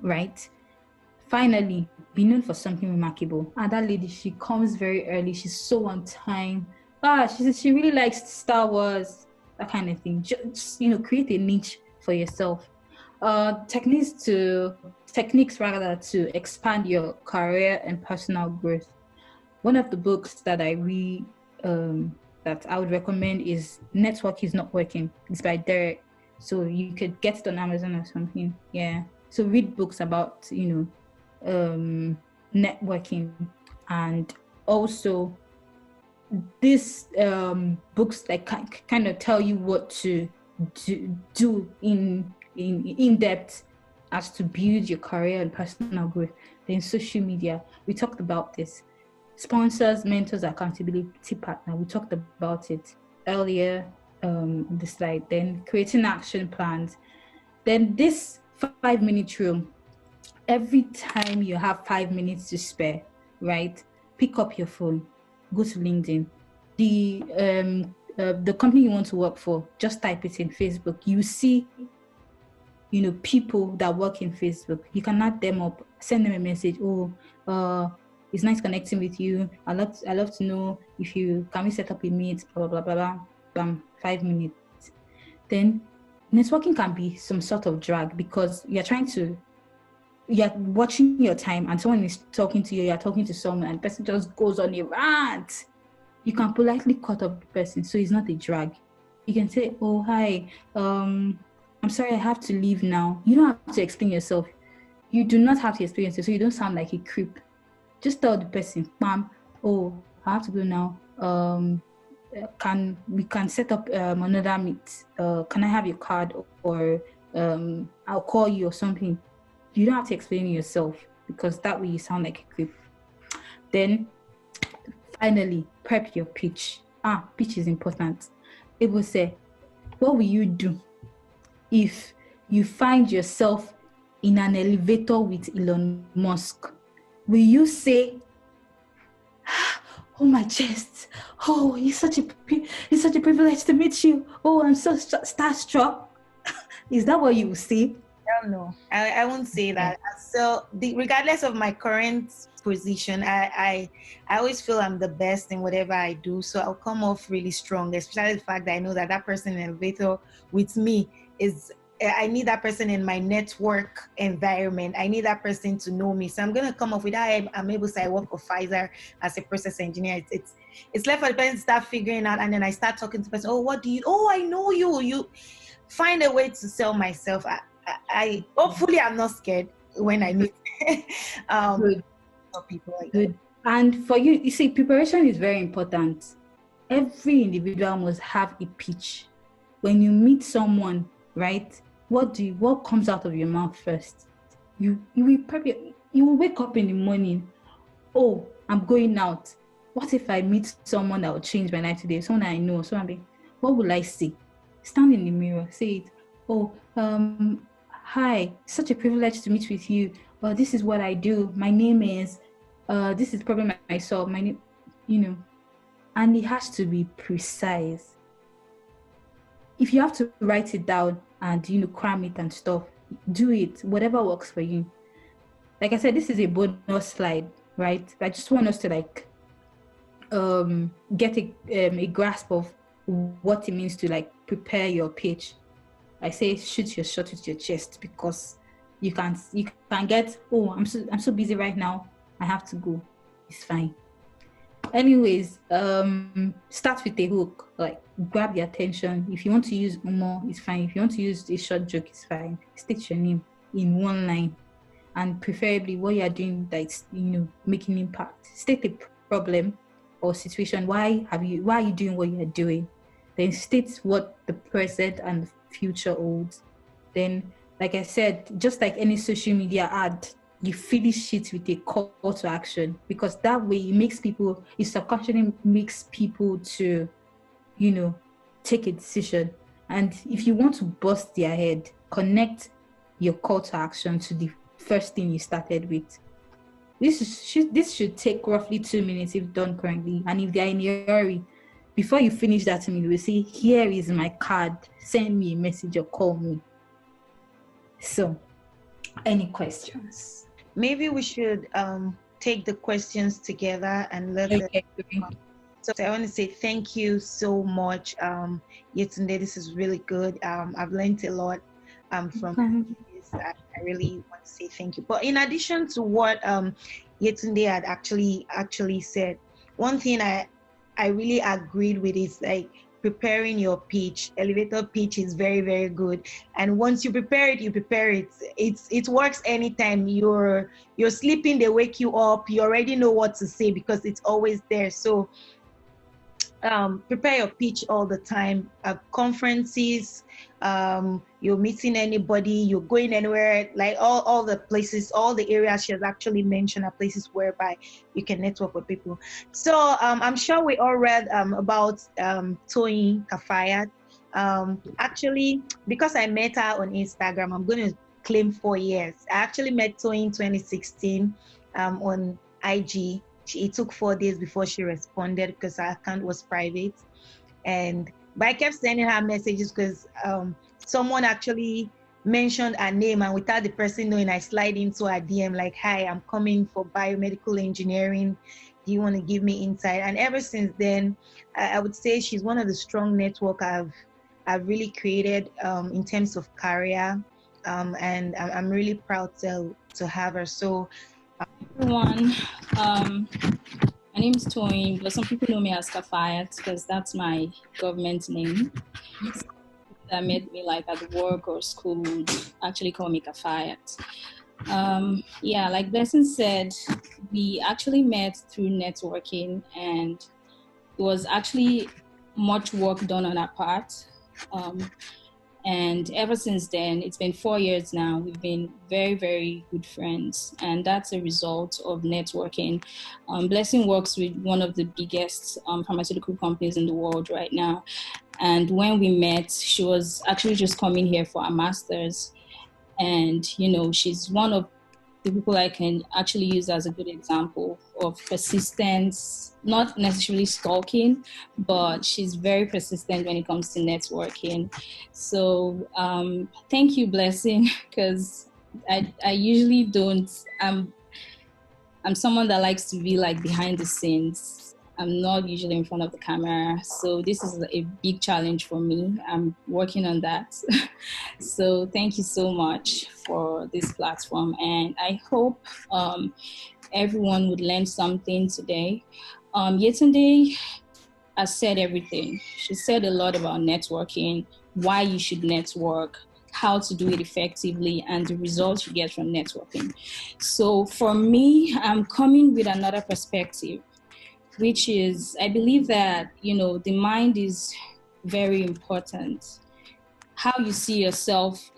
right? Finally, be known for something remarkable. And that lady, she comes very early. She's so on time. She says she really likes Star Wars, that kind of thing. Just, create a niche for yourself. Techniques rather, to expand your career and personal growth. One of the books that I read, that I would recommend, is Network is Not Working. It's by Derek. So you could get it on Amazon or something. Yeah. So read books about, networking. And also these books that kind of tell you what to do in depth as to build your career and personal growth. Then social media, we talked about this. Sponsors, mentors, accountability partner, we talked about it earlier on the slide. Then creating action plans. Then this 5-minute rule. Every time you have 5 minutes to spare, right, pick up your phone, go to LinkedIn. The the company you want to work for, just type it in Facebook. You see, people that work in Facebook. You can add them up, send them a message. Oh, it's nice connecting with you. I love to know if you can we set up a meet, blah blah blah blah blah. 5 minutes. Then networking can be some sort of drag because you're watching your time and someone is talking to you, you're talking to someone and the person just goes on a rant. You can politely cut off the person so it's not a drag. You can say, oh hi, I'm sorry, I have to leave now. You don't have to explain yourself. You do not have to explain yourself so you don't sound like a creep. Just tell the person, ma'am, oh, I have to go now. We can set up another meet? Can I have your card, or I'll call you or something. You don't have to explain yourself because that way you sound like a creep. Then finally, prep your pitch. Pitch is important. It will say, what will you do if you find yourself in an elevator with Elon Musk? Will you say, oh my chest, oh it's such a privilege to meet you, oh I'm so starstruck? Is that what you will say? No, I won't say that. So regardless of my current position, I always feel I'm the best in whatever I do. So I'll come off really strong, especially the fact that I know that person in the elevator with me I need that person in my network environment. I need that person to know me. So I'm going to come off with that. I'm able to say I work for Pfizer as a process engineer. It's left for the person to start figuring out. And then I start talking to the person. Oh, I know you. You find a way to sell myself. I hopefully I'm not scared when I meet Good. people like Good. That. And for you see, preparation is very important. Every individual must have a pitch. When you meet someone, right? What comes out of your mouth first? You will wake up in the morning. Oh, I'm going out. What if I meet someone that will change my life today? Someone I know. What will I say? Stand in the mirror. Say it. Oh, hi. Such a privilege to meet with you. This is what I do. My name is. This is probably myself. My name. And it has to be precise. If you have to write it down and cram it and stuff, do it. Whatever works for you. Like I said, this is a bonus slide, right? I just want us to get a grasp of what it means to prepare your pitch. I say shoot your shot with your chest because you can get, oh, I'm so busy right now, I have to go. It's fine. Anyways, start with a hook, grab the attention. If you want to use humor, it's fine. If you want to use a short joke, it's fine. State your name in one line, and preferably what you are doing that's making impact. State a problem or situation. Why are you doing what you are doing? Then state what the present and the future holds. Then, like I said, just like any social media ad, you finish it with a call to action, because that way it subconsciously makes people to take a decision. And if you want to bust their head, connect your call to action to the first thing you started with. This should take roughly 2 minutes if done correctly. And if they're in a hurry, before you finish that to me, you will say, here is my card, send me a message or call me. So any questions? Maybe we should take the questions together and let them. So I want to say thank you so much, Yetunde. This is really good. I've learned a lot from this. I really want to say thank you. But in addition to what Yetunde had actually said, one thing I really agreed with is preparing your pitch. Elevator pitch is very, very good. And once you prepare it, it works anytime you're sleeping, they wake you up, you already know what to say because it's always there. So prepare your pitch all the time. Conferences, you're meeting anybody, you're going anywhere, all the places, all the areas she has actually mentioned are places whereby you can network with people. So I'm sure we all read about Toyin Kafayat. Actually, because I met her on Instagram, I'm going to claim 4 years. I actually met Toyin in 2016 on IG. It took 4 days before she responded because her account was private. But I kept sending her messages because someone actually mentioned her name, and without the person knowing, I slide into her DM like, "Hi, I'm coming for biomedical engineering. Do you want to give me insight?" And ever since then, I would say she's one of the strong network I've really created in terms of career, and I'm really proud to have her. So, everyone, my name is Toyin, but some people know me as Kafayat because that's my government name. That met me like at work or school would actually call me Kafayat. Yeah, like Blessing said, we actually met through networking, and it was actually much work done on our part. And ever since then, it's been 4 years now, we've been very, very good friends. And that's a result of networking. Blessing works with one of the biggest pharmaceutical companies in the world right now. And when we met, she was actually just coming here for a master's. And, you know, she's one of the people I can actually use as a good example of persistence, not necessarily stalking, but she's very persistent when it comes to networking. So thank you, Blessing, because I usually don't, I'm someone that likes to be like behind the scenes. I'm not usually in front of the camera. So this is a big challenge for me. I'm working on that. So thank you so much for this platform. And I hope everyone would learn something today. Yetunde has said everything. She said a lot about networking, why you should network, how to do it effectively, and the results you get from networking. So for me, I'm coming with another perspective, which is, I believe that, you know, the mind is very important. How you see yourself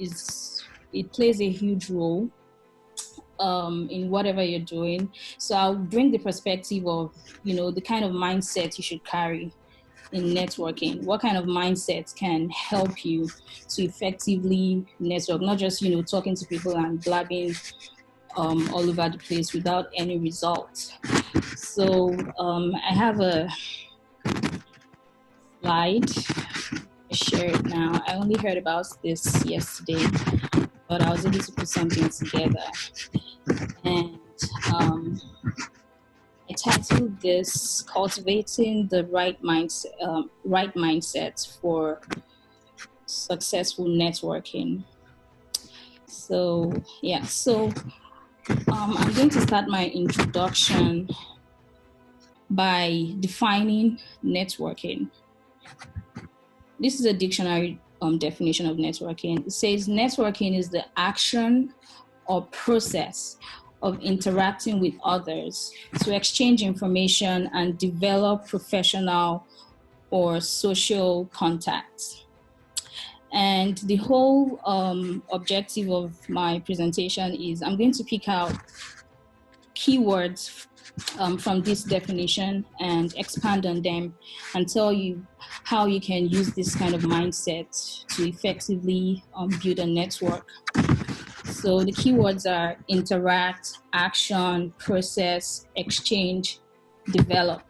it plays a huge role in whatever you're doing. So I'll bring the perspective of, you know, the kind of mindset you should carry in networking. What kind of mindset can help you to effectively network, not just, you know, talking to people and blabbing all over the place without any result. So I have a slide. I share it now. I only heard about this yesterday, but I was able to put something together. And I titled this "Cultivating the Right Mindset for Successful Networking." So yeah, so I'm going to start my introduction by defining networking. This is a dictionary definition of networking. It says networking is the action or process of interacting with others to exchange information and develop professional or social contacts. And the whole objective of my presentation is I'm going to pick out keywords from this definition and expand on them and tell you how you can use this kind of mindset to effectively build a network. So the keywords are interact, action, process, exchange, develop.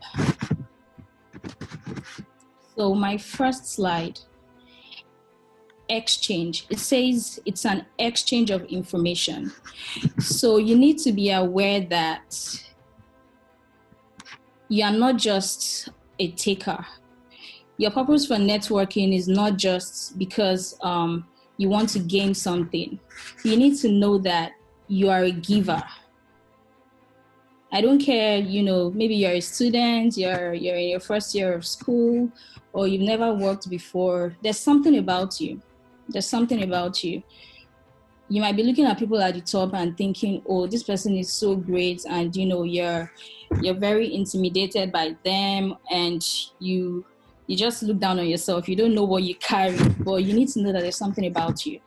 So my first slide, exchange. It says it's an exchange of information. So you need to be aware that you are not just a taker. Your purpose for networking is not just because you want to gain something. You need to know that you are a giver. I don't care, you know, maybe you're a student, you're in your first year of school, or you've never worked before. There's something about you. There's something about you. You might be looking at people at the top and thinking, oh, this person is so great, and you know, you're very intimidated by them, and you just look down on yourself. You don't know what you carry, but you need to know that there's something about you.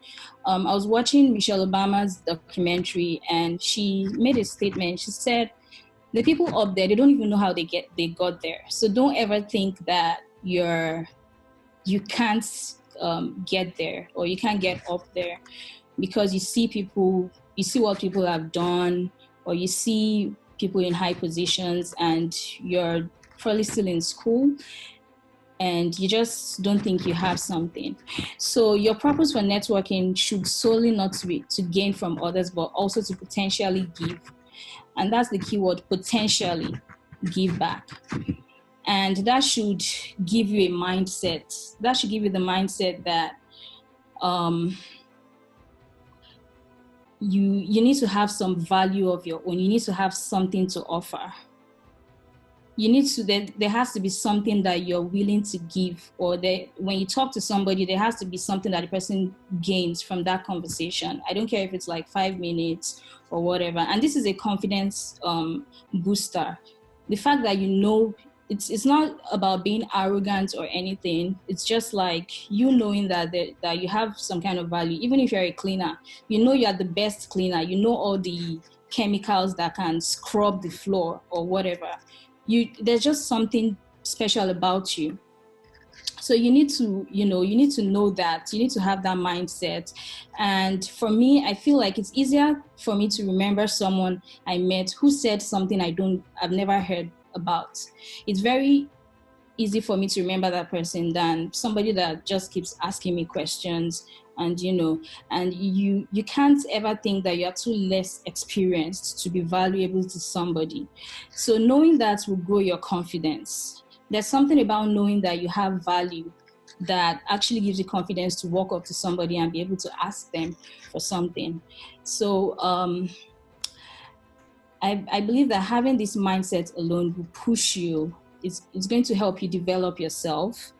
I was watching Michelle Obama's documentary, and she made a statement. She said, the people up there, they don't even know how they got there. So don't ever think that you can't get there, or you can't get up there, because you see what people have done, or you see people in high positions, and you're probably still in school. and you just don't think you have something. So your purpose for networking should solely not to be to gain from others, but also to potentially give. And that's the key word, potentially give back. And that should give you a mindset. That should give you the mindset that you need to have some value of your own. You need to have something to offer. You need to, there has to be something that you're willing to give, or that when you talk to somebody, there has to be something that the person gains from that conversation. I don't care if it's like 5 minutes or whatever. And this is a confidence booster. The fact that it's not about being arrogant or anything. It's just like you knowing that you have some kind of value. Even if you're a cleaner, you know you're the best cleaner. You know all the chemicals that can scrub the floor or whatever. There's just something special about you. So you need to know that. You need to have that mindset. And for me, I feel like it's easier for me to remember someone I met who said something I've never heard about. It's very easy for me to remember that person than somebody that just keeps asking me questions. And you can't ever think that you're too less experienced to be valuable to somebody. So knowing that will grow your confidence. There's something about knowing that you have value that actually gives you confidence to walk up to somebody and be able to ask them for something. So I believe that having this mindset alone will push you. It's going to help you develop yourself.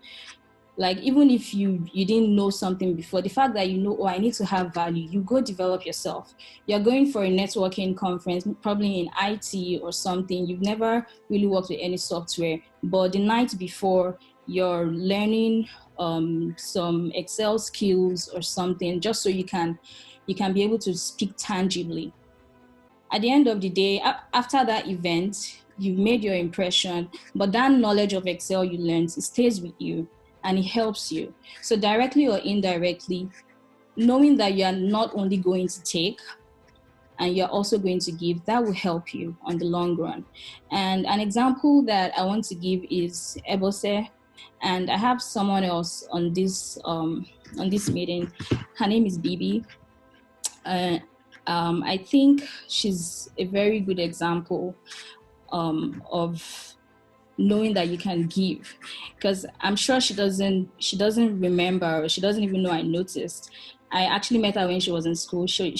Like, even if you didn't know something before, the fact that I need to have value, you go develop yourself. You're going for a networking conference, probably in IT or something. You've never really worked with any software, but the night before, you're learning some Excel skills or something, just so you can be able to speak tangibly. At the end of the day, after that event, you've made your impression, but that knowledge of Excel you learned, it stays with you and it helps you. So directly or indirectly, knowing that you're not only going to take and you're also going to give, that will help you on the long run. And an example that I want to give is Ebose. And I have someone else on this meeting. Her name is Bibi. I think she's a very good example of knowing that you can give, because I'm sure she doesn't remember, or she doesn't even know I noticed. I actually met her when she was in school. She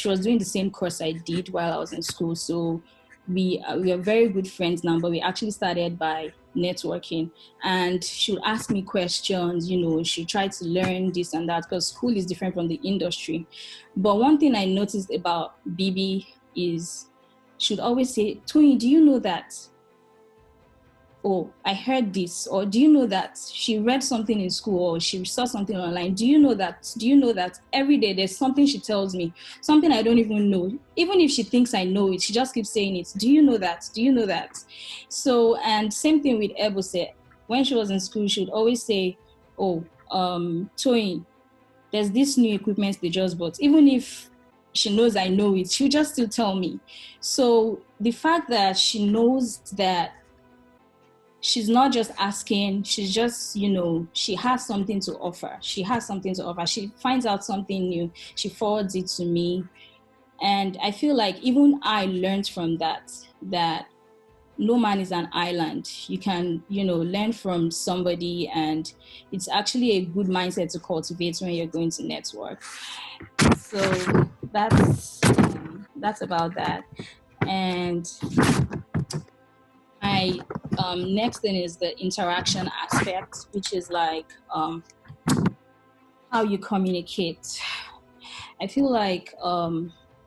was doing the same course I did while I was in school. So we are very good friends now, but we actually started by networking. And she would ask me questions, she tried to learn this and that, because school is different from the industry. But one thing I noticed about Bibi is she would always say, Tony, do you know that? Oh, I heard this. Or do you know that she read something in school, or she saw something online? Do you know that? Do you know that? Every day there's something she tells me, something I don't even know. Even if she thinks I know it, she just keeps saying it. Do you know that? Do you know that? So, and same thing with Ebose. When she was in school, she would always say, oh, Toyin, there's this new equipment they just bought. Even if she knows I know it, she'll just still tell me. So the fact that she knows that she's not just asking, she's just, she has something to offer. She finds out something new, she forwards it to me. And I feel like even I learned from that no man is an island. You can, learn from somebody, and it's actually a good mindset to cultivate when you're going to network. So that's about that. And my next thing is the interaction aspect, which is like how you communicate. I feel like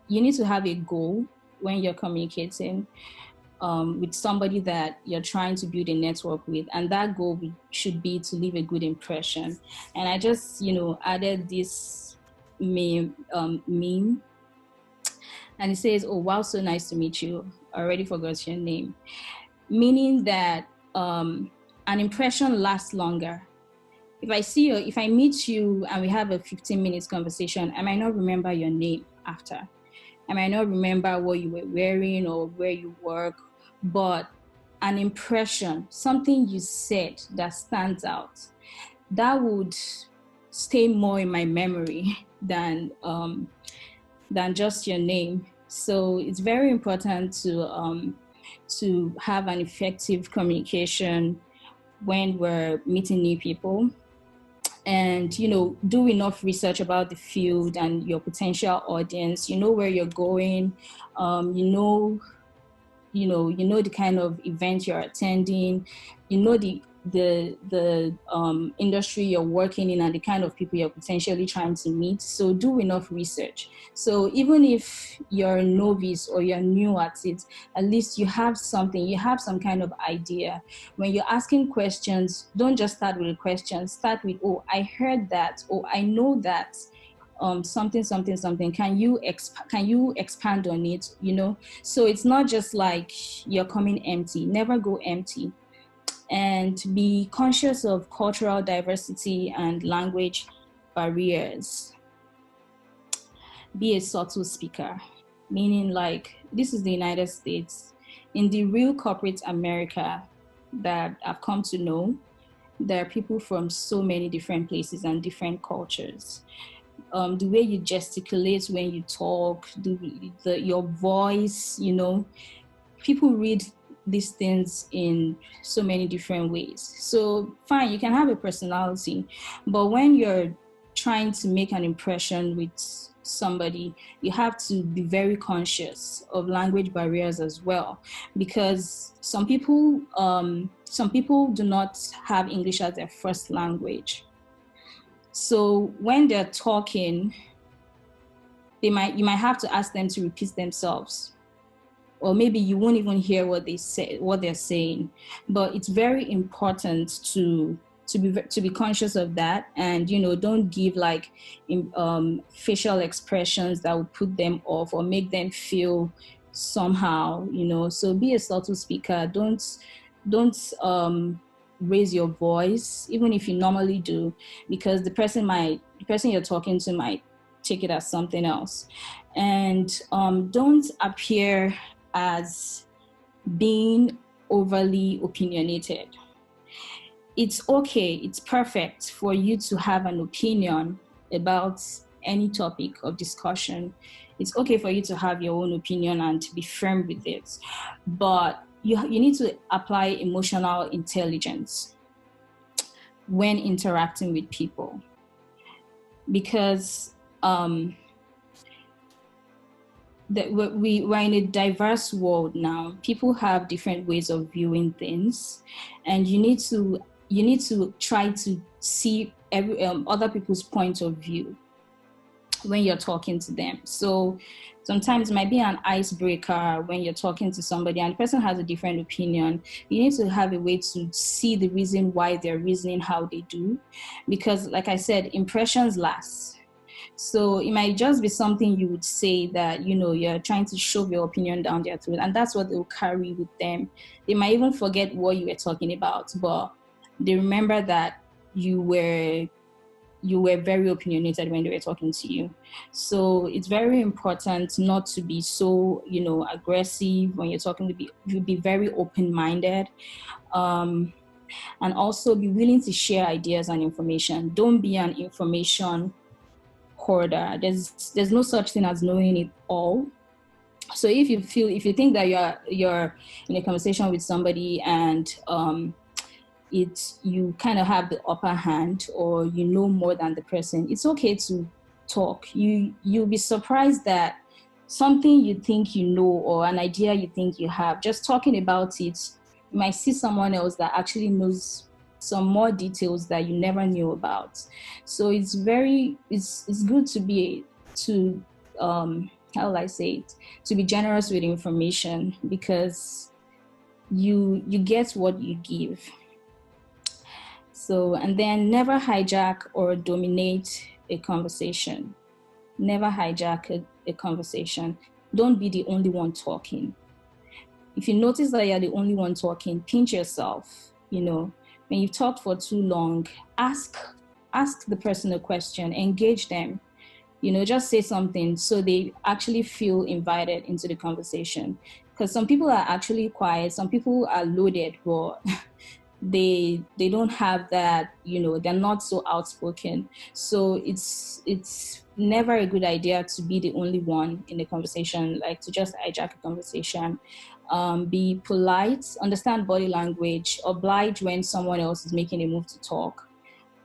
you need to have a goal when you're communicating with somebody that you're trying to build a network with, and that goal should be to leave a good impression. And I just, added this meme, and it says, "Oh wow, so nice to meet you. I already forgot your name," meaning that an impression lasts longer. If I meet you and we have a 15 minutes conversation, I might not remember your name after. I might not remember what you were wearing or where you work, but an impression, something you said that stands out, that would stay more in my memory than just your name. So it's very important to have an effective communication when we're meeting new people, and do enough research about the field and your potential audience. You know where you're going. You know the kind of event you're attending. You know the industry you're working in and the kind of people you're potentially trying to meet. So do enough research. So even if you're a novice or you're new at it, at least you have something, you have some kind of idea. When you're asking questions, don't just start with a question. Start with, oh, I heard that, or I know that, something. Can you expand on it? So it's not just like you're coming empty. Never go empty. And be conscious of cultural diversity and language barriers. Be a subtle speaker, meaning like, this is the United States. In the real corporate America that I've come to know, there are people from so many different places and different cultures. The way you gesticulate when you talk, your voice, people read these things in so many different ways. So fine, you can have a personality, but when you're trying to make an impression with somebody, you have to be very conscious of language barriers as well, because some people do not have English as their first language. So when they're talking, you might have to ask them to repeat themselves, or maybe you won't even hear what they're saying. But it's very important to be conscious of that, and don't give like facial expressions that would put them off or make them feel somehow. So be a subtle speaker. Don't raise your voice, even if you normally do, because the person you're talking to might take it as something else. And don't appear as being overly opinionated. It's okay, it's perfect for you to have an opinion about any topic of discussion. It's okay for you to have your own opinion and to be firm with it, but you need to apply emotional intelligence when interacting with people, because we're in a diverse world now. People have different ways of viewing things, and you need to try to see other people's point of view when you're talking to them. So sometimes it might be an icebreaker when you're talking to somebody and the person has a different opinion. You need to have a way to see the reason why they're reasoning how they do, because like I said, impressions last. So it might just be something you would say that, you're trying to shove your opinion down their throat, and that's what they'll carry with them. They might even forget what you were talking about, but they remember that you were very opinionated when they were talking to you. So it's very important not to be so, aggressive when you're talking. To be very open-minded, and also be willing to share ideas and information. Don't be an information hoarder. There's no such thing as knowing it all. So if you think that you're in a conversation with somebody and you kind of have the upper hand, or you know more than the person, it's okay to talk. You'll be surprised that something you think you know, or an idea you think you have, just talking about it, you might see someone else that actually knows some more details that you never knew about. So it's good how will I say it, to be generous with information, because you get what you give. So, and then never hijack or dominate a conversation. Never hijack a conversation. Don't be the only one talking. If you notice that you're the only one talking, pinch yourself. When you've talked for too long, ask the person a question, engage them. Just say something so they actually feel invited into the conversation. Because some people are actually quiet, some people are loaded, but they don't have that, they're not so outspoken. So it's never a good idea to be the only one in the conversation, like to just hijack a conversation. Be polite, understand body language, oblige when someone else is making a move to talk.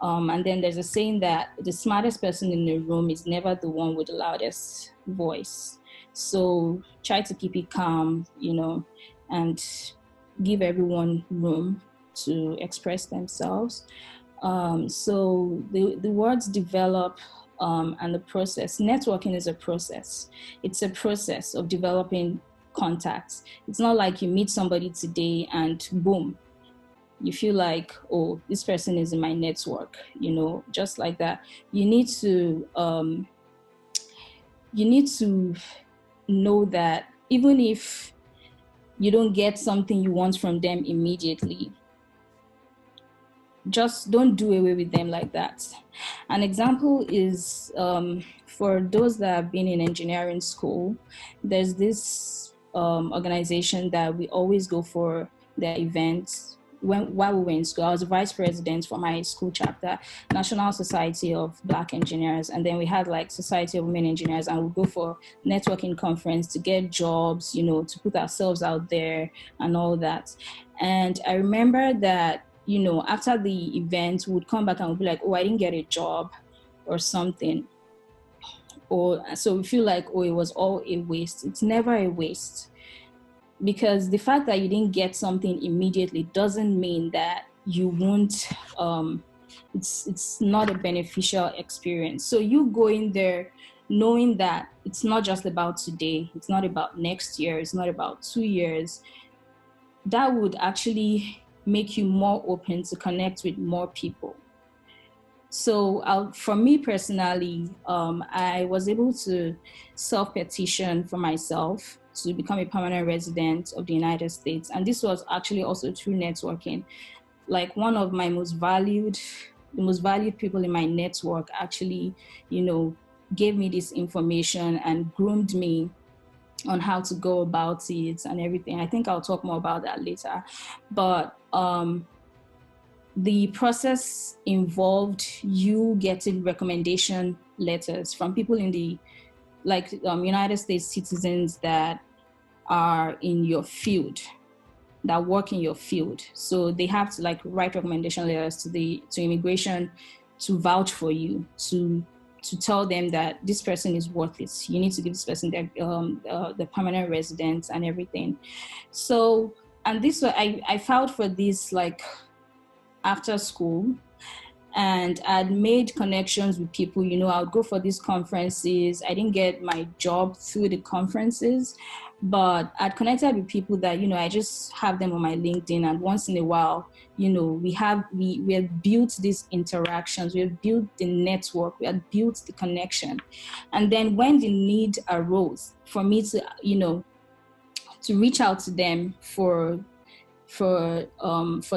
And then there's a saying that the smartest person in the room is never the one with the loudest voice. So try to keep it calm, and give everyone room to express themselves. So the words develop, and the process. Networking is a process. It's a process of developing contacts. It's not like you meet somebody today and boom, you feel like, oh, this person is in my network, just like that. You need to know that even if you don't get something you want from them immediately, just don't do away with them like that. An example is, for those that have been in engineering school, there's this organization that we always go for their events. While we were in school, I was the vice president for my school chapter, National Society of Black Engineers, and then we had like Society of Women Engineers, and we'd go for networking conference to get jobs, to put ourselves out there and all that. And I remember that, after the event, we would come back and we'd be like, oh, I didn't get a job or something. Or so we feel like, oh, it was all a waste. It's never a waste. Because the fact that you didn't get something immediately doesn't mean that you won't, it's not a beneficial experience. So you go in there knowing that it's not just about today, it's not about next year, it's not about 2 years. That would actually make you more open to connect with more people. So for me personally, I was able to self-petition for myself to become a permanent resident of the United States. And this was actually also through networking. Like one of my most valued people in my network actually, gave me this information and groomed me on how to go about it and everything. I think I'll talk more about that later. But the process involved you getting recommendation letters from people in the United States citizens that are in your field, that work in your field. So they have to write recommendation letters to immigration to vouch for you, to tell them that this person is worth it. You need to give this person the permanent residence and everything. So, and this I filed for this after school, and I'd made connections with people. I would go for these conferences. I didn't get my job through the conferences, but I'd connected with people that, I just have them on my LinkedIn, and once in a while, we have built these interactions, we have built the network, we have built the connection. And then when the need arose for me to, to reach out to them for the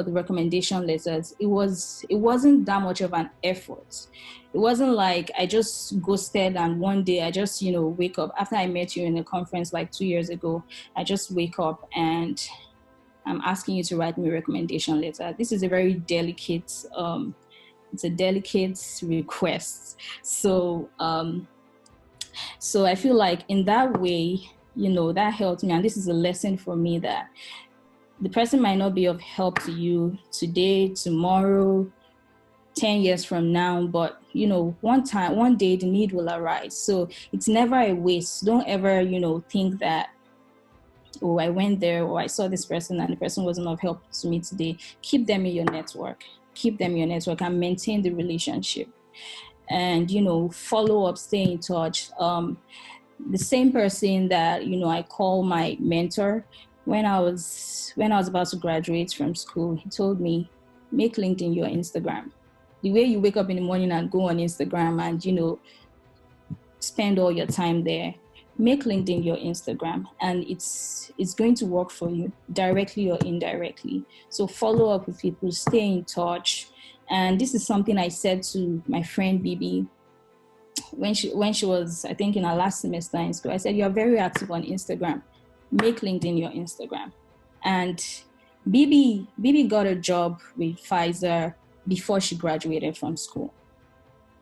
recommendation letters, it wasn't that much of an effort. It wasn't like I just ghosted and one day I just wake up after I met you in a conference 2 years ago. I just wake up and I'm asking you to write me a recommendation letter. This is a very delicate it's a delicate request. So I feel like in that way, that helped me, and this is a lesson for me that the person might not be of help to you today, tomorrow, 10 years from now, but one day the need will arise. So it's never a waste. Don't ever, think that, oh, I went there or I saw this person and the person wasn't of help to me today. Keep them in your network. Keep them in your network and maintain the relationship. And, follow up, stay in touch. The same person that, I call my mentor, when I was about to graduate from school, he told me, make LinkedIn your Instagram. The way you wake up in the morning and go on Instagram and, spend all your time there, make LinkedIn your Instagram, and it's going to work for you directly or indirectly. So follow up with people, stay in touch. And this is something I said to my friend Bibi when she was, I think, in her last semester in school. I said, you're very active on Instagram. make LinkedIn your Instagram. And Bibi got a job with Pfizer before she graduated from school.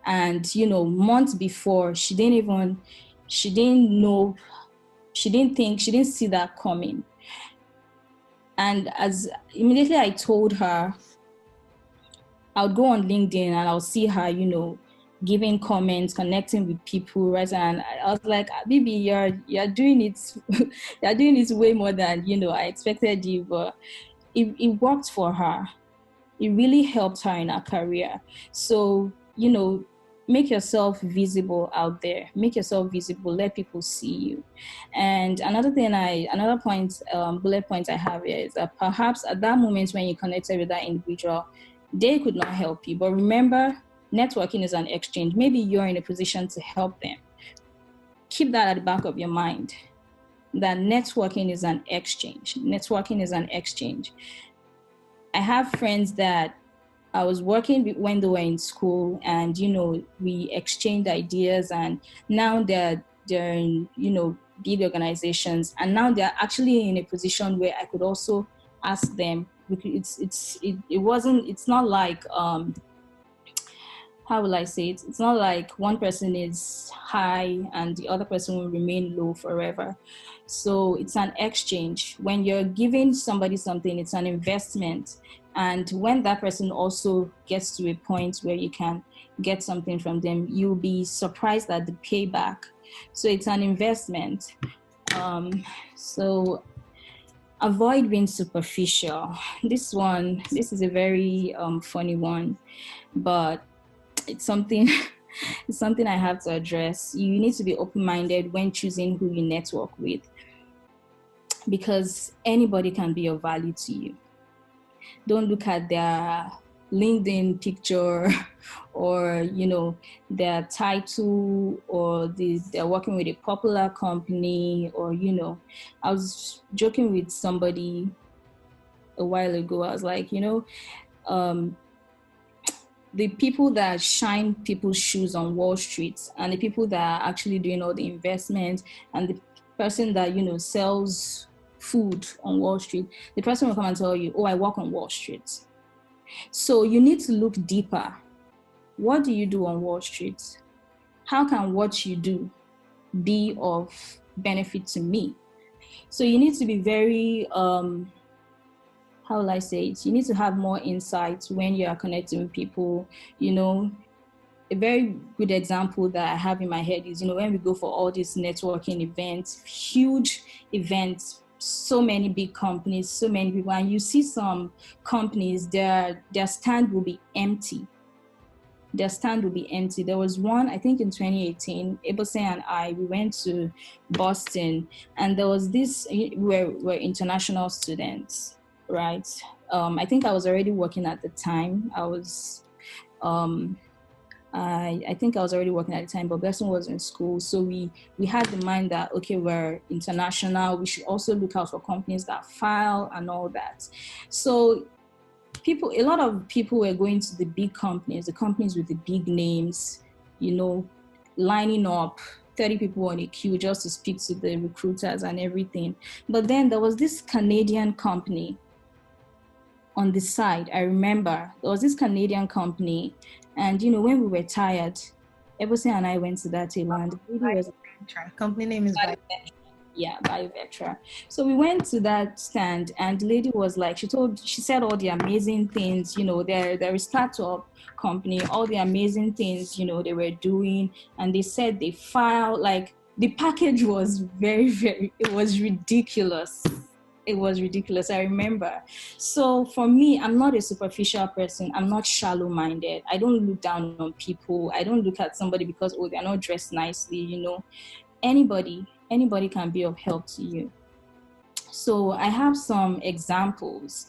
And, months before, she didn't see that coming. And as immediately I told her, I would go on LinkedIn and I'll see her, giving comments, connecting with people, right? And I was like, Bibi, you're doing it, you're doing it way more than, I expected you, but it worked for her. It really helped her in her career. So, make yourself visible out there. Make yourself visible. Let people see you. And another bullet point I have here is that perhaps at that moment when you connected with that individual, they could not help you. But remember, networking is an exchange. Maybe you're in a position to help them. Keep that at the back of your mind, that networking is an exchange. Networking is an exchange. I have friends that I was working with when they were in school, and we exchanged ideas, and now they're in big organizations, and now they're actually in a position where I could also ask them. It's not like how will I say it? It's not like one person is high and the other person will remain low forever. So it's an exchange. When you're giving somebody something, it's an investment. And when that person also gets to a point where you can get something from them, you'll be surprised at the payback. So it's an investment. So avoid being superficial. This is a very funny one, but it's something I have to address. You need to be open-minded when choosing who you network with, because anybody can be of value to you. Don't look at their LinkedIn picture or their title, or they're working with a popular company, or I was joking with somebody a while ago. I was like, the people that shine people's shoes on Wall Street and the people that are actually doing all the investments, and the person that, sells food on Wall Street, the person will come and tell you, oh, I work on Wall Street. So you need to look deeper. What do you do on Wall Street? How can what you do be of benefit to me? So you need to be very, how will I say it? You need to have more insight when you are connecting with people. A very good example that I have in my head is, when we go for all these networking events, huge events, so many big companies, so many people, and you see some companies, their stand will be empty. Their stand will be empty. There was one, I think in 2018, Ebose and I, we went to Boston, and there was this, we're international students, right? I think I was already working at the time. I think I was already working at the time, but Blessing was in school. So we had the mind that, okay, we're international. We should also look out for companies that file and all that. So a lot of people were going to the big companies, the companies with the big names, lining up, 30 people on a queue just to speak to the recruiters and everything. But then there was this Canadian company on the side. I remember there was this Canadian company, and when we were tired, Ebose and I went to that table, and the lady was company name is Biovetra. So we went to that stand, and the lady was like, she said all the amazing things, they're a startup company, all the amazing things, they were doing, and they said they filed, like, the package was very, very, it was ridiculous. It was ridiculous. I remember. So for me, I'm not a superficial person. I'm not shallow-minded. I don't look down on people. I don't look at somebody because, oh, they're not dressed nicely, Anybody can be of help to you. So I have some examples.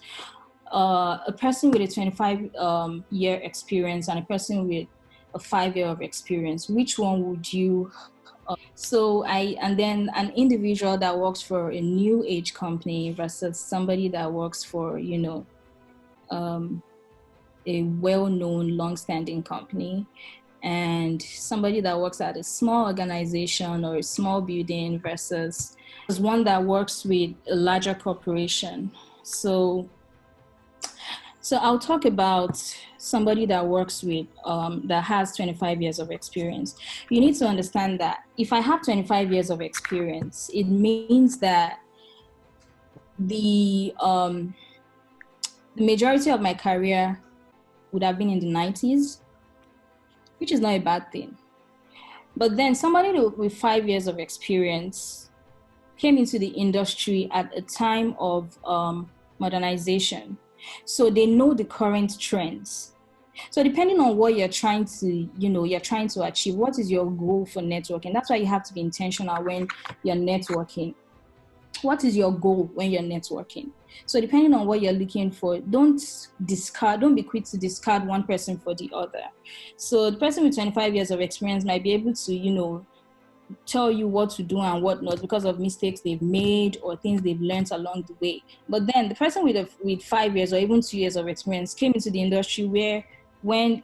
A person with a 25-year experience and a person with a 5-year of experience. Which one would you? And then an individual that works for a new age company versus somebody that works for, a well-known, long-standing company. and somebody that works at a small organization or a small building versus one that works with a larger corporation. So I'll talk about somebody that works with, that has 25 years of experience. You need to understand that if I have 25 years of experience, it means that the majority of my career would have been in the 90s, which is not a bad thing. But then somebody with 5 years of experience came into the industry at a time of modernization. So they know the current trends. So depending on what you're trying to achieve, what is your goal for networking? That's why you have to be intentional when you're networking. What is your goal when you're networking? So depending on what you're looking for, don't be quick to discard one person for the other. So the person with 25 years of experience might be able to, tell you what to do and what not because of mistakes they've made or things they've learned along the way. But then the person with 5 years or even 2 years of experience came into the industry when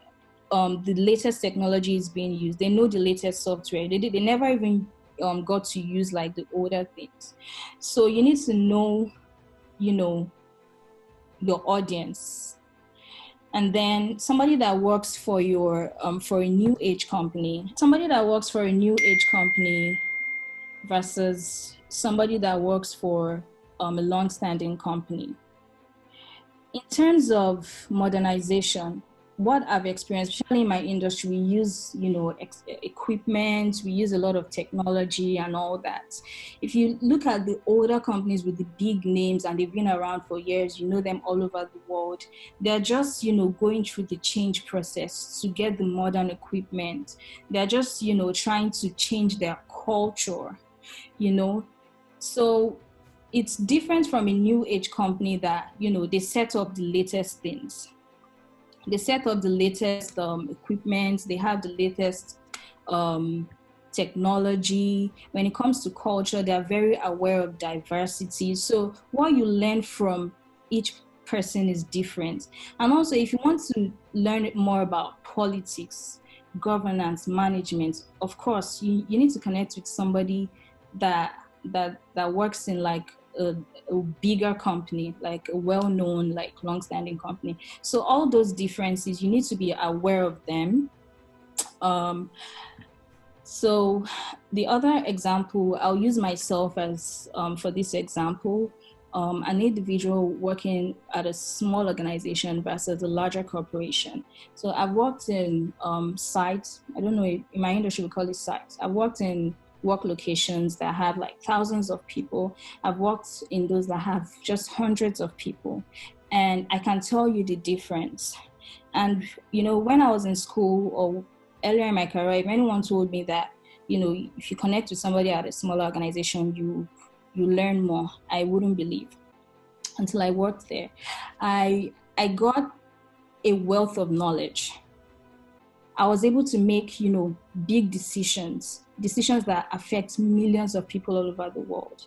the latest technology is being used, they know the latest software. They never even got to use like the older things. So you need to know, your audience. And then somebody that works for for a new age company, versus somebody that works for a long-standing company. In terms of modernization, what I've experienced, especially in my industry, we use, equipment, we use a lot of technology and all that. If you look at the older companies with the big names and they've been around for years, you know them all over the world, they're just, going through the change process to get the modern equipment. They're just, trying to change their culture, So it's different from a new age company that, they set up the latest things. They set up the latest equipment. They have the latest technology. When it comes to culture, they are very aware of diversity. So what you learn from each person is different. And also, if you want to learn more about politics, governance, management, of course, you need to connect with somebody that works in like a bigger company, like a well-known, like long-standing company. So all those differences, you need to be aware of them. So the other example, I'll use myself as for this example, an individual working at a small organization versus a larger corporation. So I've worked in sites, I don't know, in my industry we call it sites. I've worked in work locations that have like thousands of people. I've worked in those that have just hundreds of people. And I can tell you the difference. And, when I was in school or earlier in my career, if anyone told me that, if you connect with somebody at a smaller organization, you learn more, I wouldn't believe until I worked there. I got a wealth of knowledge. I was able to make, big decisions that affect millions of people all over the world.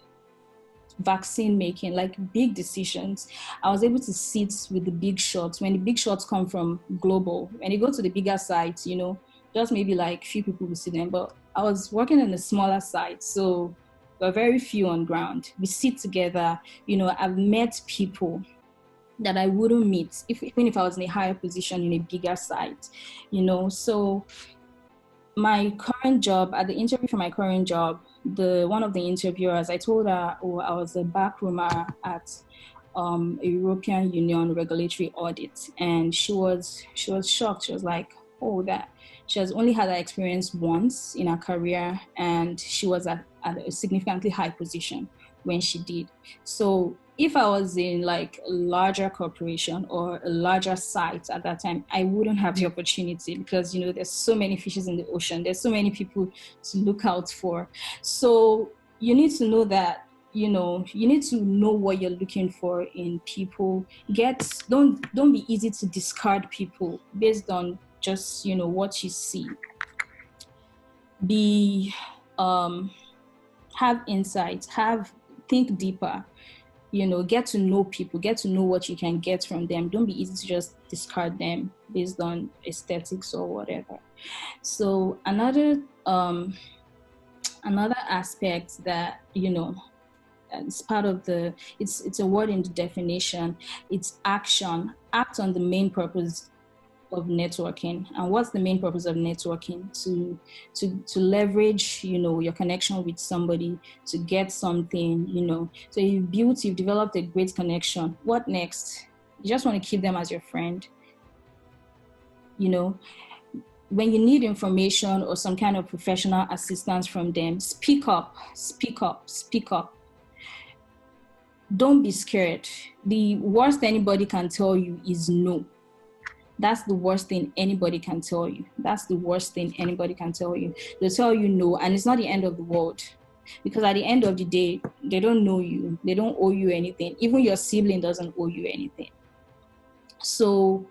Vaccine making, like big decisions. I was able to sit with the big shots. When the big shots come from global, when you go to the bigger sites, just maybe like few people will see them. But I was working in a smaller site, so there are very few on ground. We sit together, I've met people that I wouldn't meet even if I was in a higher position in a bigger site, So my current job, at the interview for my current job, one of the interviewers, I told her, I was a backroomer at a European Union regulatory audit, and she was shocked. She was like, oh, that she has only had that experience once in her career, and she was at a significantly high position when she did. So if I was in like a larger corporation or a larger site at that time, I wouldn't have the opportunity because, there's so many fishes in the ocean. There's so many people to look out for. So you need to know that, you need to know what you're looking for in people. Don't be easy to discard people based on just, what you see. Have insights, think deeper. get to know people, get to know what you can get from them. Don't be easy to just discard them based on aesthetics or whatever. So another aspect that, it's part of it's a word in the definition. It's action. Act on the main purpose of networking. And what's the main purpose of networking? To leverage, your connection with somebody to get something, So you've developed a great connection. What next? You just want to keep them as your friend. When you need information or some kind of professional assistance from them, speak up, speak up, speak up. Don't be scared. The worst anybody can tell you is no. That's the worst thing anybody can tell you. That's the worst thing anybody can tell you. They'll tell you no, and it's not the end of the world. Because at the end of the day, they don't know you. They don't owe you anything. Even your sibling doesn't owe you anything. So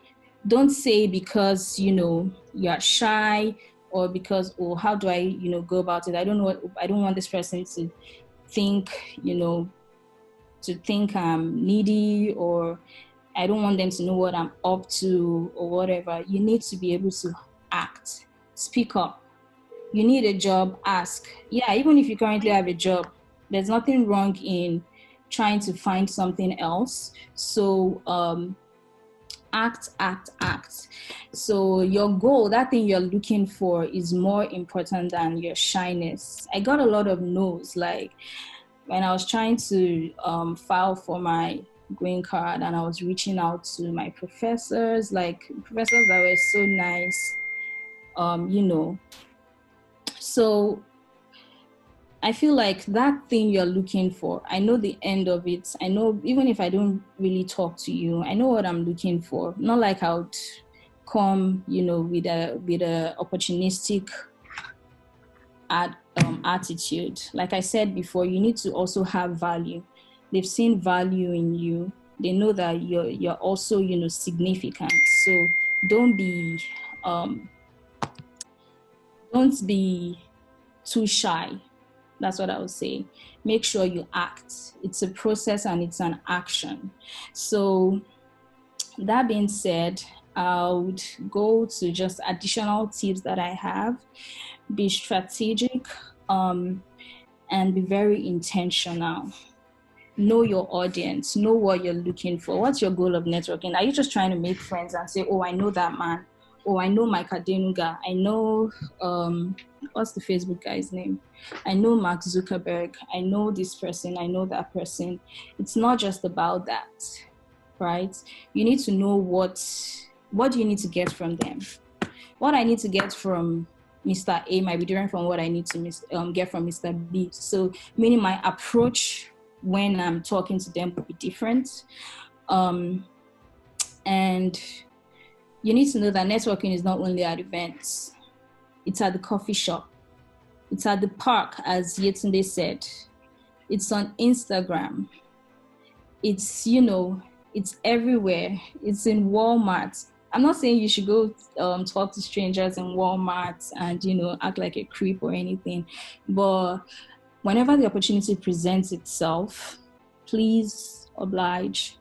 don't say because, you're shy, or because, how do I, go about it? I don't want this person to think, I'm needy, or I don't want them to know what I'm up to or whatever. You need to be able to act, speak up. You need a job, ask. Yeah, even if you currently have a job, there's nothing wrong in trying to find something else. So act. So your goal, that thing you're looking for, is more important than your shyness. I got a lot of no's, like when I was trying to file for my green card, and I was reaching out to my professors that were so nice, So I feel like that thing you're looking for, I know the end of it. I know even if I don't really talk to you, I know what I'm looking for. Not like I would come, with a opportunistic attitude. Like I said before, you need to also have value. They've seen value in you. They know that you're also, significant. So don't be too shy. That's what I would say. Make sure you act. It's a process and it's an action. So that being said, I would go to just additional tips that I have. Be strategic, and be very intentional. Know your audience, know what you're looking for. What's your goal of networking? Are you just trying to make friends and say, oh, I know that man, oh, I know Mike Adenuga, I know what's the Facebook guy's name, I know Mark Zuckerberg, I know this person, I know that person. It's not just about that, right? You need to know what do you need to get from them. What I need to get from Mr. A might be different from what I need to get from Mr. B. So meaning my approach when I'm talking to them will be different. And you need to know that networking is not only at events. It's at the coffee shop. It's at the park, as Yetunde said. It's on Instagram. It's, it's everywhere. It's in Walmart. I'm not saying you should go talk to strangers in Walmart and, act like a creep or anything. But whenever the opportunity presents itself, please oblige,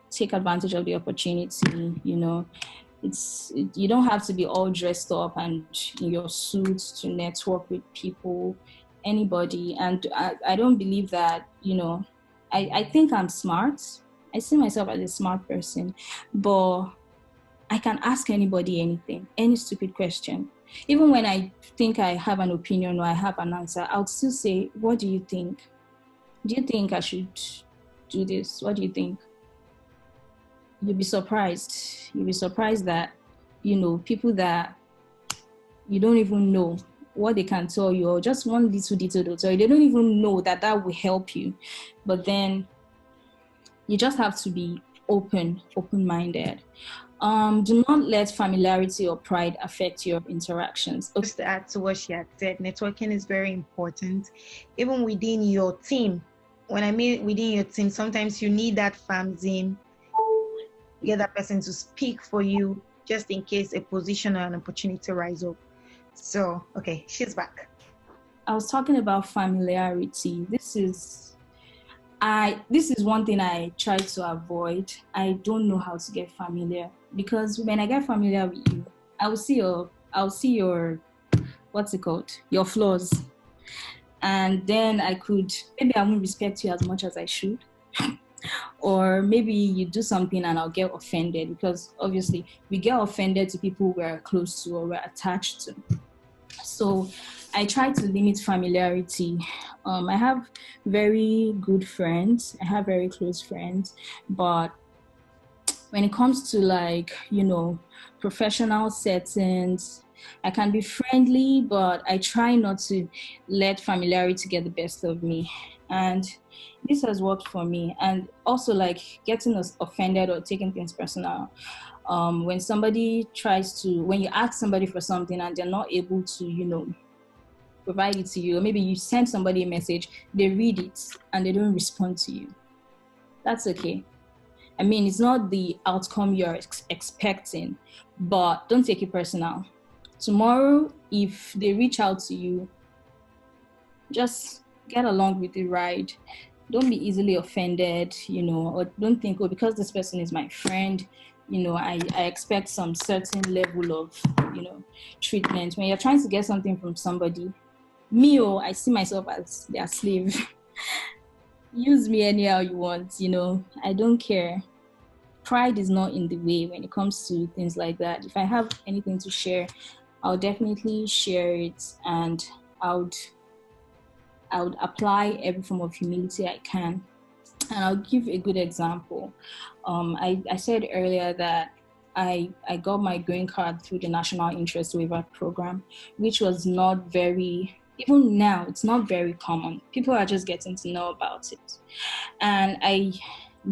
take advantage of the opportunity. You don't have to be all dressed up and in your suit to network with people, anybody. And I don't believe that, I think I'm smart. I see myself as a smart person, but I can ask anybody anything, any stupid question. Even when I think I have an opinion or I have an answer, I'll still say, what do you think? Do you think I should do this? What do you think? You'll be surprised. You'll be surprised that, people that you don't even know what they can tell you, or just one little detail they'll tell you. They don't even know that will help you. But then you just have to be open-minded. Do not let familiarity or pride affect your interactions. Just to add to what she had said, networking is very important. Even within your team, when I mean within your team, sometimes you need that fanzine, get that person to speak for you, just in case a position or an opportunity rise up. So, okay, she's back. I was talking about familiarity. This is one thing I try to avoid. I don't know how to get familiar, because when I get familiar with you, I'll see your what's it called? Your flaws. And then maybe I won't respect you as much as I should. Or maybe you do something and I'll get offended, because obviously we get offended to people we're close to or we're attached to. So I try to limit familiarity. I have very good friends. I have very close friends, but when it comes to, like, professional settings, I can be friendly, but I try not to let familiarity get the best of me. And this has worked for me. And also, like, getting us offended or taking things personal. When you ask somebody for something and they're not able to, provide it to you, or maybe you send somebody a message, they read it and they don't respond to you. That's okay. I mean, it's not the outcome you're expecting, but don't take it personal. Tomorrow, if they reach out to you, just get along with the ride. Don't be easily offended, or don't think, oh, because this person is my friend, I expect some certain level of, treatment. When you're trying to get something from somebody, I see myself as their slave. Use me anyhow you want, I don't care. Pride is not in the way when it comes to things like that. If I have anything to share, I'll definitely share it, and I would apply every form of humility I can. And I'll give a good example. I said earlier that I got my green card through the National Interest Waiver Program, which was not very, even now, it's not very common. People are just getting to know about it. And I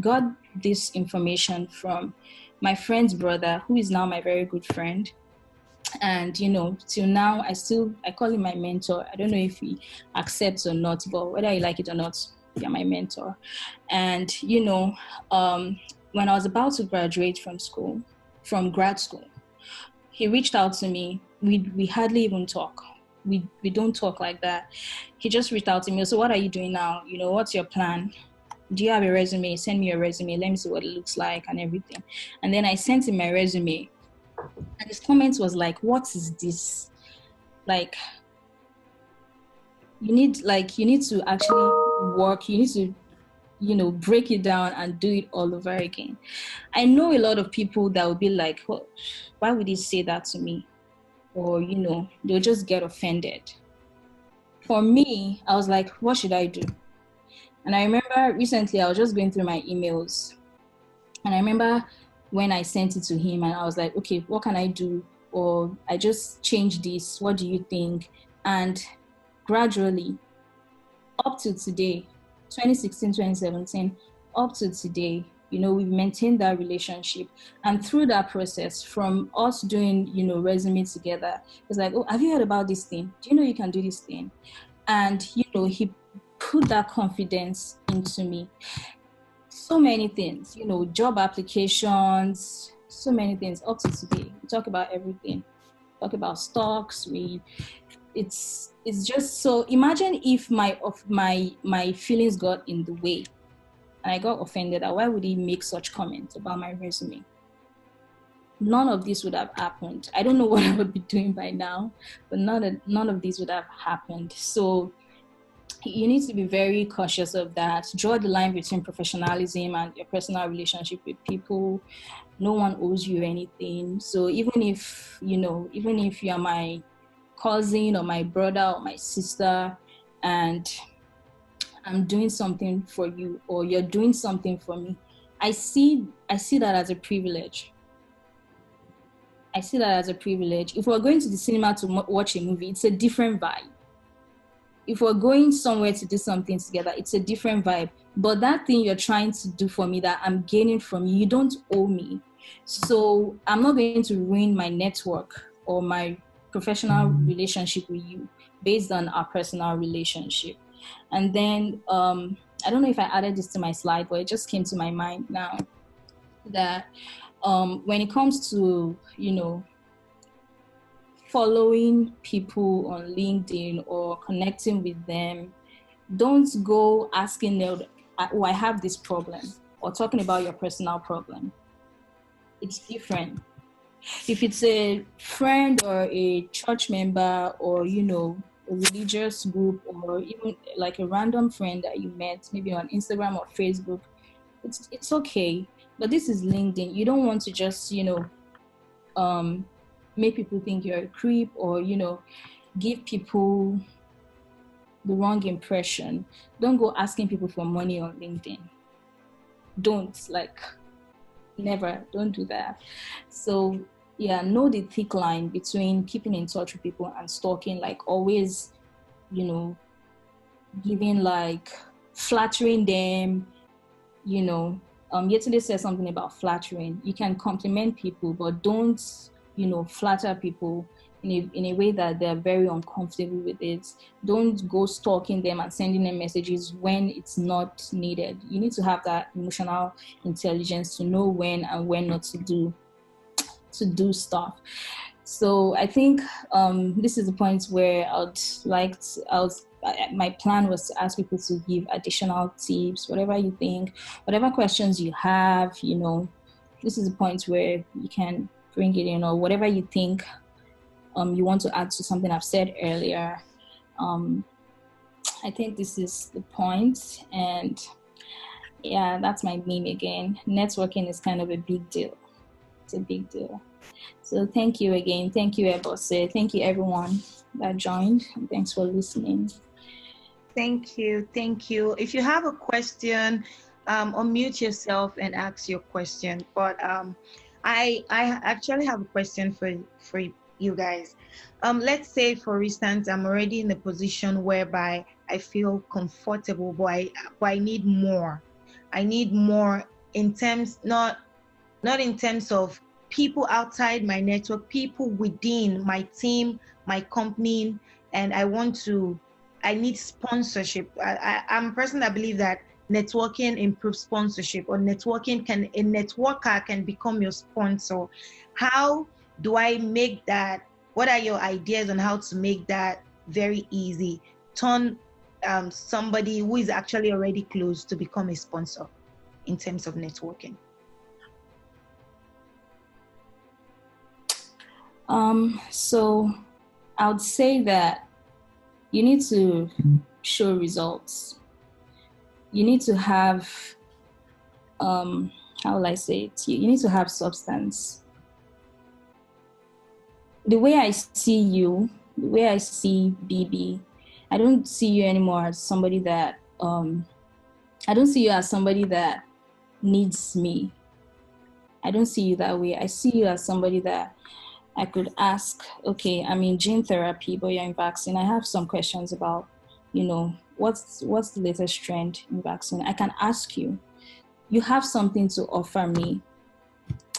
got this information from my friend's brother, who is now my very good friend. And till now, I call him my mentor. I don't know if he accepts or not, but whether you like it or not, you're my mentor. And when I was about to graduate from grad school, he reached out to me. We hardly even talk. We don't talk like that. He just reached out to me. So what are you doing now? What's your plan? Do you have a resume? Send me your resume. Let me see what it looks like and everything. And then I sent him my resume. And his comment was like, what is this? Like, you need to actually work. You need to, break it down and do it all over again. I know a lot of people that will be like, well, why would he say that to me? Or, they'll just get offended. For me, I was like, what should I do? And I remember recently I was just going through my emails. And I remember when I sent it to him and I was like, okay, what can I do? Or I just changed this. What do you think? And gradually, up to today, 2016, 2017, up to today, we've maintained that relationship. And through that process, from us doing, resume together, it's like, oh, have you heard about this thing? Do you know you can do this thing? And, he put that confidence into me. So many things, job applications, so many things up to today. We talk about everything. Talk about stocks. It's just so. Imagine if my feelings got in the way, and I got offended. Why would he make such comments about my resume? None of this would have happened. I don't know what I would be doing by now, but none of this would have happened. So you need to be very cautious of that. Draw the line between professionalism and your personal relationship with people. No one owes you anything. So even if you're my cousin or my brother or my sister, and I'm doing something for you or you're doing something for me, I see that as a privilege. I see that as a privilege. If we're going to the cinema to watch a movie, it's a different vibe. If we're going somewhere to do something together, it's a different vibe. But that thing you're trying to do for me that I'm gaining from you, you don't owe me. So I'm not going to ruin my network or my professional relationship with you based on our personal relationship. And then I don't know if I added this to my slide, but it just came to my mind now that when it comes to, following people on LinkedIn or connecting with them, don't go asking I have this problem, or talking about your personal problem. It's different. If it's a friend or a church member, or a religious group, or even like a random friend that you met maybe on Instagram or Facebook, it's okay. But this is LinkedIn. You don't want to just make people think you're a creep, or give people the wrong impression. Don't go asking people for money on LinkedIn. Don't, never. Don't do that. So yeah, know the thick line between keeping in touch with people and stalking. Like, always giving, like, flattering them. Yesterday said something about flattering. You can compliment people, but don't flatter people in a way that they're very uncomfortable with it. Don't go stalking them and sending them messages when it's not needed. You need to have that emotional intelligence to know when and when not to do stuff. So I think this is the point where my plan was to ask people to give additional tips, whatever you think, whatever questions you have. This is the point where you can bring it in, or whatever you think you want to add to something I've said earlier. I think this is the point. And yeah, that's my meme again. Networking is kind of a big deal. It's a big deal. So thank you again. Thank you, Ebose. Thank you, everyone that joined. And thanks for listening. Thank you. If you have a question, unmute yourself and ask your question. But I actually have a question for you guys. Let's say, for instance, I'm already in a position whereby I feel comfortable, but I need more. I need more in terms, not in terms of people outside my network, people within my team, my company, and I need sponsorship. I'm a person that believes that networking improves sponsorship, or a networker can become your sponsor. How do I make that? What are your ideas on how to make that very easy? Turn somebody who is actually already close to become a sponsor in terms of networking. So I would say that you need to show results. You need to have, how will I say it? You need to have substance. The way I see you, the way I see BB, I don't see you anymore as somebody that, I don't see you as somebody that needs me. I don't see you that way. I see you as somebody that I could ask, okay, I'm in gene therapy, but you're in vaccine. I have some questions about, what's the latest trend in vaccine? I can ask you. You have something to offer me.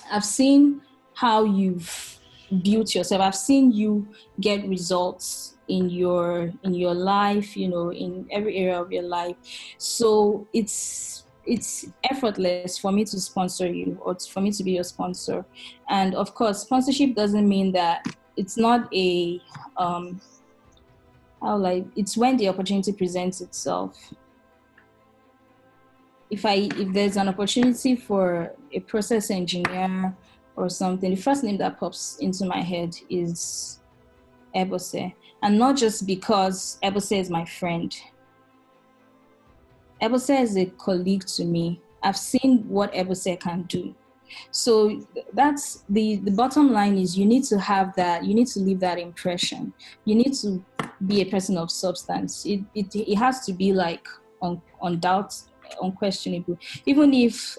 I've seen how you've built yourself. I've seen you get results in your life, in every area of your life. So it's effortless for me to sponsor you, or for me to be your sponsor. And of course, sponsorship doesn't mean that it's not a it's when the opportunity presents itself. If there's an opportunity for a process engineer or something, the first name that pops into my head is Ebose. And not just because Ebose is my friend. Ebose is a colleague to me. I've seen what Ebose can do. So that's the bottom line is you need to have that, you need to leave that impression. You need to be a person of substance. It has to be like unquestionable. Even if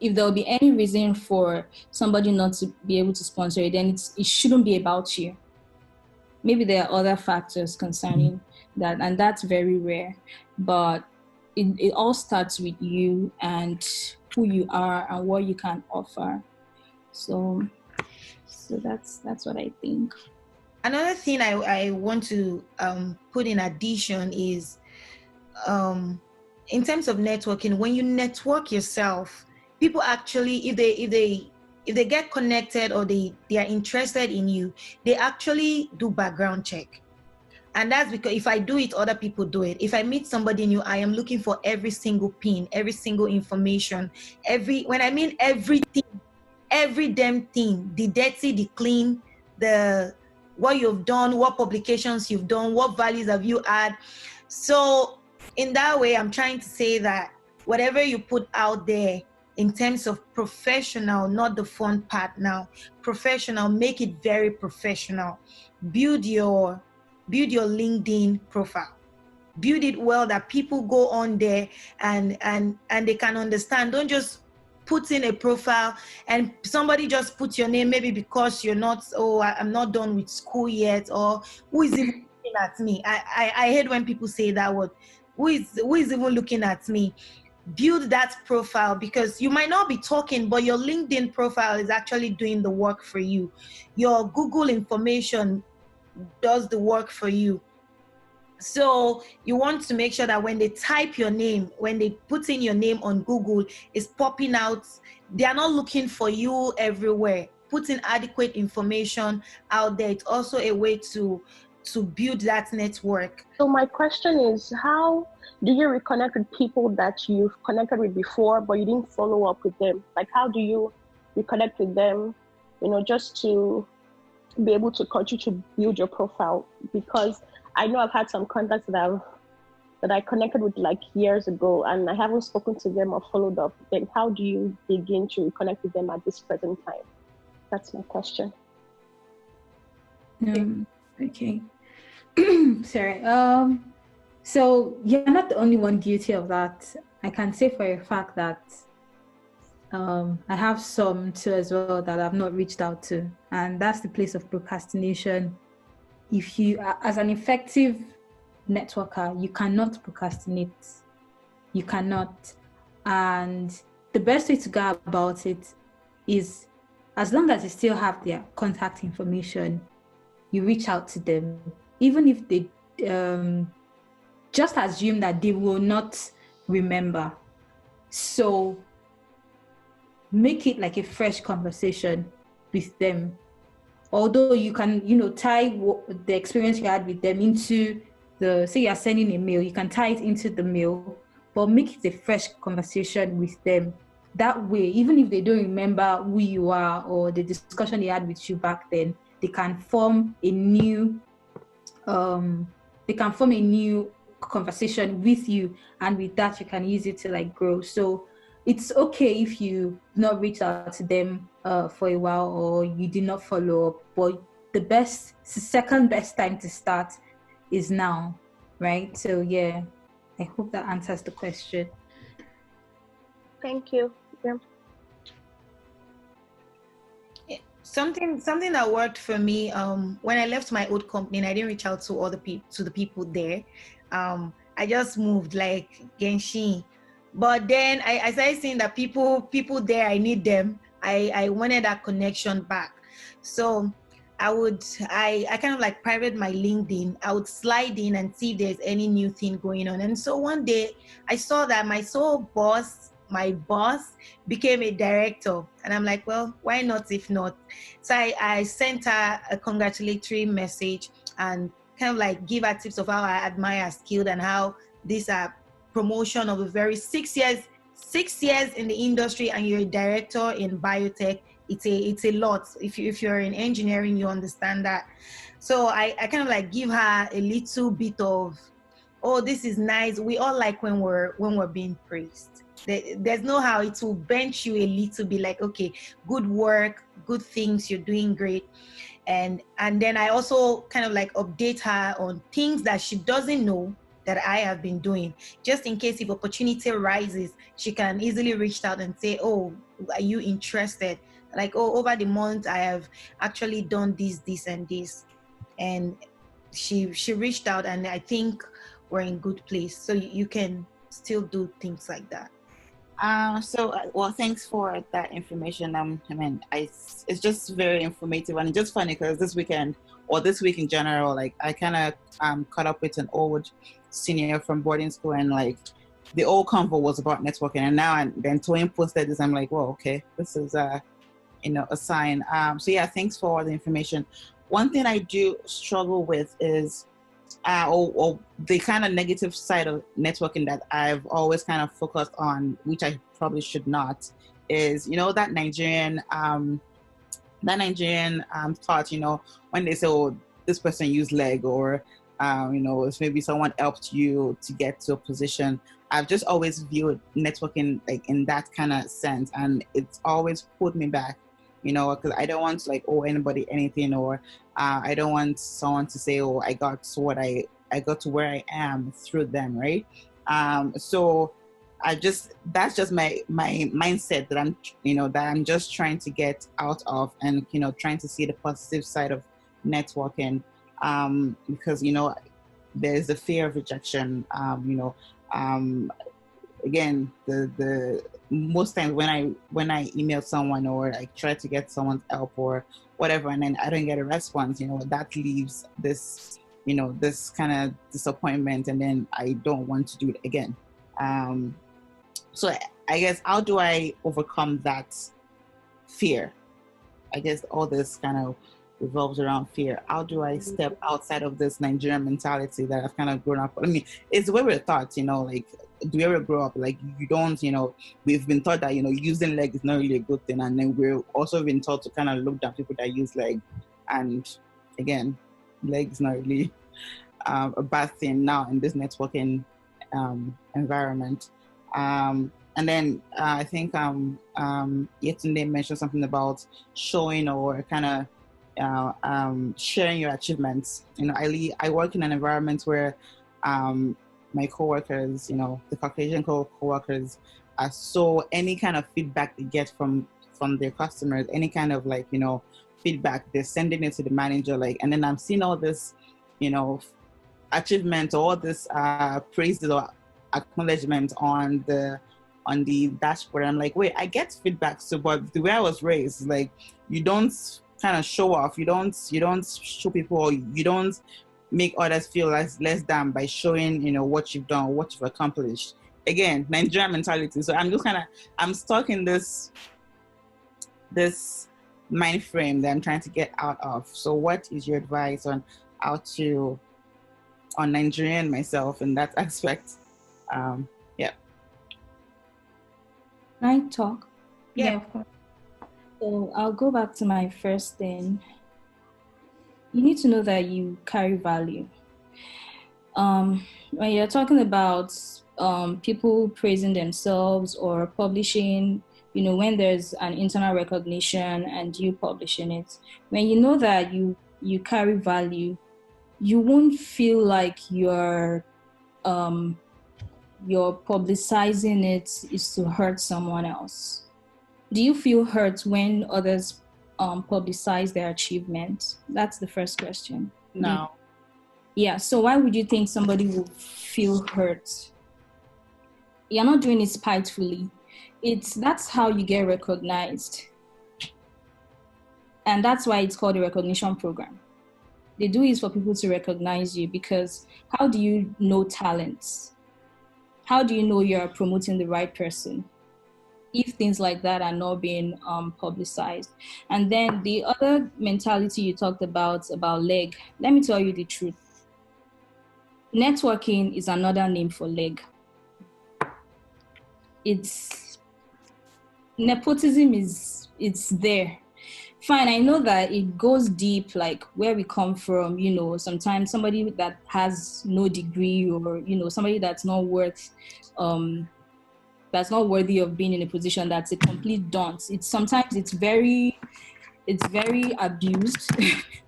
there'll be any reason for somebody not to be able to sponsor it, then it shouldn't be about you. Maybe there are other factors concerning that, and that's very rare. But it all starts with you and who you are and what you can offer. So that's what I think. Another thing I want to put in addition is in terms of networking, when you network yourself, people actually, if they get connected or they are interested in you, they actually do background check. And that's because if I do it, other people do it. If I meet somebody new, I am looking for every single pin, every single information, when I mean everything, every damn thing, the dirty, the clean, the what you've done, what publications you've done, what values have you had. So in that way, I'm trying to say that whatever you put out there in terms of professional, not the fun part now, professional, make it very professional. Build your LinkedIn profile. Build it well that people go on there and they can understand. Don't just put in a profile and somebody just put your name, maybe because you're not, I'm not done with school yet, or who is even looking at me. I hate when people say that word. Who is even looking at me? Build that profile, because you might not be talking, but your LinkedIn profile is actually doing the work for you. Your Google information does the work for you. So you want to make sure that when they type your name, when they put in your name on Google, it's popping out. They are not looking for you everywhere. Putting adequate information out there, it's also a way to build that network. So my question is, how do you reconnect with people that you've connected with before, but you didn't follow up with them? Like, how do you reconnect with them, just to be able to continue to build your profile? Because I know I've had some contacts that I connected with like years ago, and I haven't spoken to them or followed up. Then how do you begin to reconnect with them at this present time? That's my question. Okay. Sorry. So you're not the only one guilty of that. I can say for a fact that I have some too as well that I've not reached out to, and that's the place of procrastination. If you, as an effective networker, you cannot procrastinate. You cannot. And the best way to go about it is, as long as you still have their contact information, you reach out to them. Even if they just assume that they will not remember. So make it like a fresh conversation with them. Although you can, tie the experience you had with them into say you're sending a mail, you can tie it into the mail, but make it a fresh conversation with them. That way, even if they don't remember who you are or the discussion they had with you back then, they can form a new conversation with you, and with that you can use it to like grow. So it's okay if you not reach out to them for a while, or you did not follow up, but the second best time to start is now, right? So yeah, I hope that answers the question. Thank you. Yeah. Something that worked for me when I left my old company and I didn't reach out to the people there. I just moved like Genshin, but then I started seeing that people there, I need them. I wanted that connection back. So I kind of like private my LinkedIn. I would slide in and see if there's any new thing going on. And so one day I saw that my boss became a director, and I'm like, well, why not if not? So I sent her a congratulatory message and kind of like give her tips of how I admire her skill and how this promotion of a very 6 years in the industry, and you're a director in biotech. It's a lot. If you're in engineering, you understand that. So I kind of like give her a little bit of, oh, this is nice. We all like when we're being praised. There's no how. It will bench you a little bit, like, okay, good work, good things, you're doing great. And then I also kind of like update her on things that she doesn't know that I have been doing, just in case if opportunity rises, she can easily reach out and say, oh, are you interested? Like, oh, over the month I have actually done this and this. And she reached out, and I think we're in good place. So you can still do things like that. Well, thanks for that information. It's just very informative, and it's just funny because this weekend, or this week in general, like I kind of caught up with an old senior from boarding school, and like the old convo was about networking, and then Toyin posted this. I'm like, well, okay, this is a sign. So yeah, thanks for all the information. One thing I do struggle with is or the kind of negative side of networking that I've always kind of focused on, which I probably should not, is, you know, that Nigerian thought, you know, when they say, oh, this person used leg, or you know, it's maybe someone helped you to get to a position. I've just always viewed networking like in that kind of sense, and it's always put me back, you know, because I don't want to like owe anybody anything, or I don't want someone to say, oh, I got to where I am through them, right? So that's just my mindset that I'm just trying to get out of, and, you know, trying to see the positive side of networking, because, you know, there's the fear of rejection, you know, again, the most times when I email someone, or I try to get someone's help or whatever, and then I don't get a response, you know, that leaves this, you know, this kind of disappointment, and then I don't want to do it again. So I guess, how do I overcome that fear? I guess all this kind of revolves around fear. How do I step outside of this Nigerian mentality that I've kind of grown up? I mean, it's the way we're taught, you know, like, do we ever grow up? Like, you don't, you know, we've been taught that, you know, using leg is not really a good thing. And then we're also been taught to kind of look down people that use leg. And again, leg is not really a bad thing now in this networking environment. And then I think Yetunde mentioned something about showing, or kind of sharing your achievements. You know, I work in an environment where my coworkers, you know, the Caucasian coworkers, so any kind of feedback they get from their customers, any kind of, like, you know, feedback, they're sending it to the manager, like, and then I'm seeing all this, you know, achievement, or all this praises or acknowledgement on the dashboard. I'm like, wait, I get feedback, so, but the way I was raised is like, you don't kind of show off, you don't show people, or you don't make others feel less than by showing, you know, what you've done, what you've accomplished. Again, Nigerian mentality. So I'm stuck in this mind frame that I'm trying to get out of. So what is your advice on how to Nigerian myself in that aspect? Yeah. Can I talk? Yeah, of course. So I'll go back to my first thing. You need to know that you carry value. When you're talking about people praising themselves or publishing, you know, when there's an internal recognition and you publishing it, when you know that you carry value, you won't feel like you're publicizing it is to hurt someone else. Do you feel hurt when others publicize their achievements? That's the first question. No. Yeah, so why would you think somebody will feel hurt? You're not doing it spitefully. That's how you get recognized. And that's why it's called a recognition program. They do it for people to recognize you, because how do you know talents? How do you know you're promoting the right person if things like that are not being publicized? And then the other mentality you talked about leg, let me tell you the truth. Networking is another name for leg. Nepotism it's there. Fine, I know that it goes deep, like where we come from, you know, sometimes somebody that has no degree, or, you know, somebody that's not worthy of being in a position, that's a complete dunce. It's very abused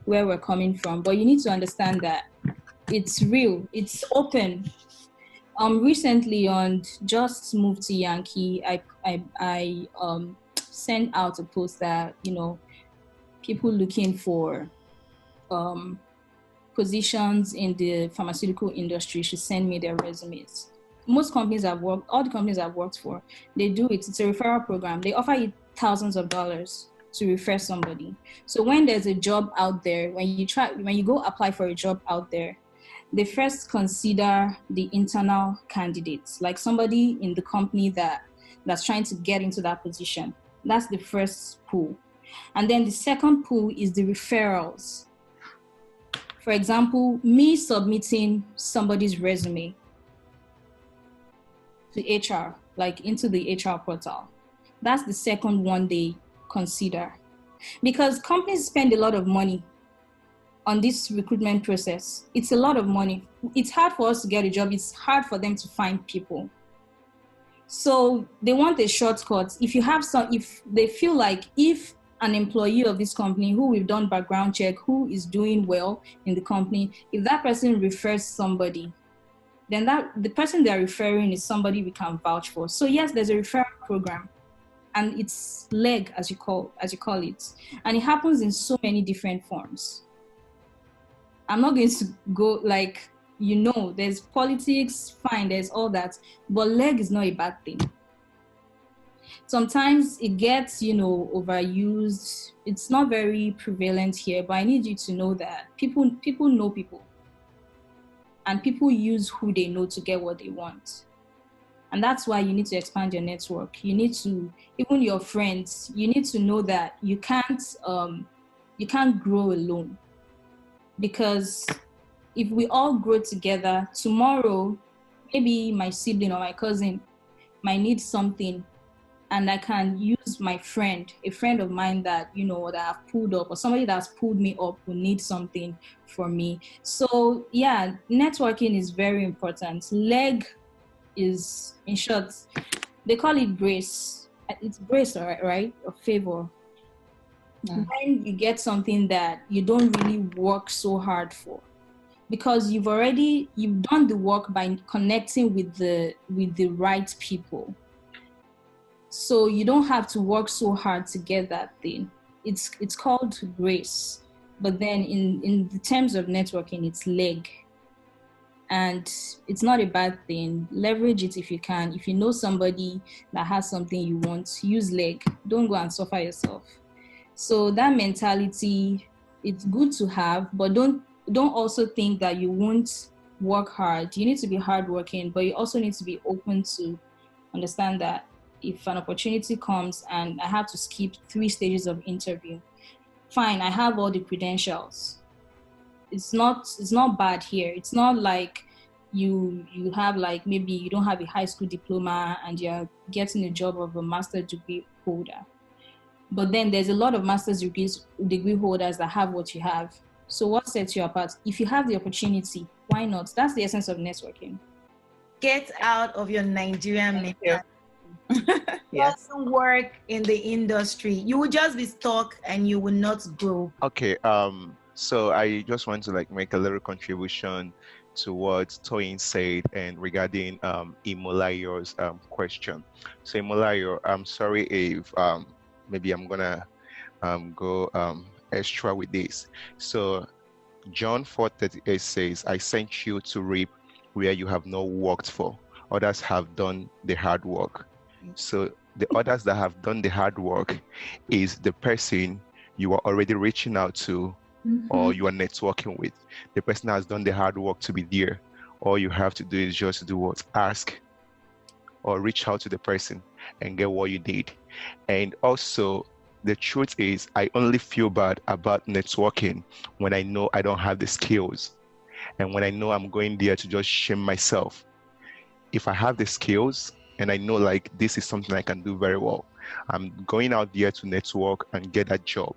where we're coming from. But you need to understand that it's real, it's open. Recently on Just Move to Yankee, I sent out a post that, you know, people looking for positions in the pharmaceutical industry should send me their resumes. All the companies I've worked for, they do it. It's a referral program. They offer you thousands of dollars to refer somebody. So when there's a job out there, when you go apply for a job out there, they first consider the internal candidates, like somebody in the company that's trying to get into that position. That's the first pool. And then the second pool is the referrals. For example, me submitting somebody's resume to HR, like into the HR portal. That's the second one they consider. Because companies spend a lot of money on this recruitment process. It's a lot of money. It's hard for us to get a job. It's hard for them to find people. So they want a shortcut. If they feel like if an employee of this company who we've done background check, who is doing well in the company, if that person refers somebody, then the person they're referring is somebody we can vouch for. So yes, there's a referral program, and it's leg as you call it, and it happens in so many different forms. I'm not going to go there's politics, fine, there's all that, but leg is not a bad thing. Sometimes it gets, overused. It's not very prevalent here, but I need you to know that people know people, and people use who they know to get what they want. And that's why you need to expand your network. You need to, even your friends, you need to know that you can't grow alone. Because if we all grow together, tomorrow, maybe my sibling or my cousin might need something, and I can use my friend, a friend of mine that, that I've pulled up, or somebody that's pulled me up who needs something from me. So yeah, networking is very important. Leg is, in short, they call it grace. It's grace, right? Or favor. Yeah. When you get something that you don't really work so hard for, because you've done the work by connecting with the right people. So you don't have to work so hard to get that thing. It's called grace. But then in the terms of networking, it's leg. And it's not a bad thing. Leverage it if you can. If you know somebody that has something you want, use leg. Don't go and suffer yourself. So that mentality, it's good to have, but don't also think that you won't work hard. You need to be hardworking, but you also need to be open to understand that if an opportunity comes and I have to skip 3 stages of interview, fine, I have all the credentials. It's not bad here. It's not like you have, like, maybe you don't have a high school diploma and you're getting a job of a master's degree holder. But then there's a lot of master's degree holders that have what you have. So what sets you apart? If you have the opportunity, why not? That's the essence of networking. Get out of your Nigerian mentality. Yes. Doesn't work in the industry. You will just be stuck and you will not grow. Okay. So I just want to make a little contribution to what Toyin said and regarding Imolayo's question. So Imolayo, I'm sorry if maybe I'm gonna go extra with this. So John 4:38 says, I sent you to reap where you have not worked for. Others have done the hard work. So the others that have done the hard work is the person you are already reaching out to, or you are networking with. The person has done the hard work to be there. All you have to do is just do what? Ask or reach out to the person and get what you need. And also, the truth is, I only feel bad about networking when I know I don't have the skills, and when I know I'm going there to just shame myself. If I have the skills and I know this is something I can do very well, I'm going out there to network and get that job.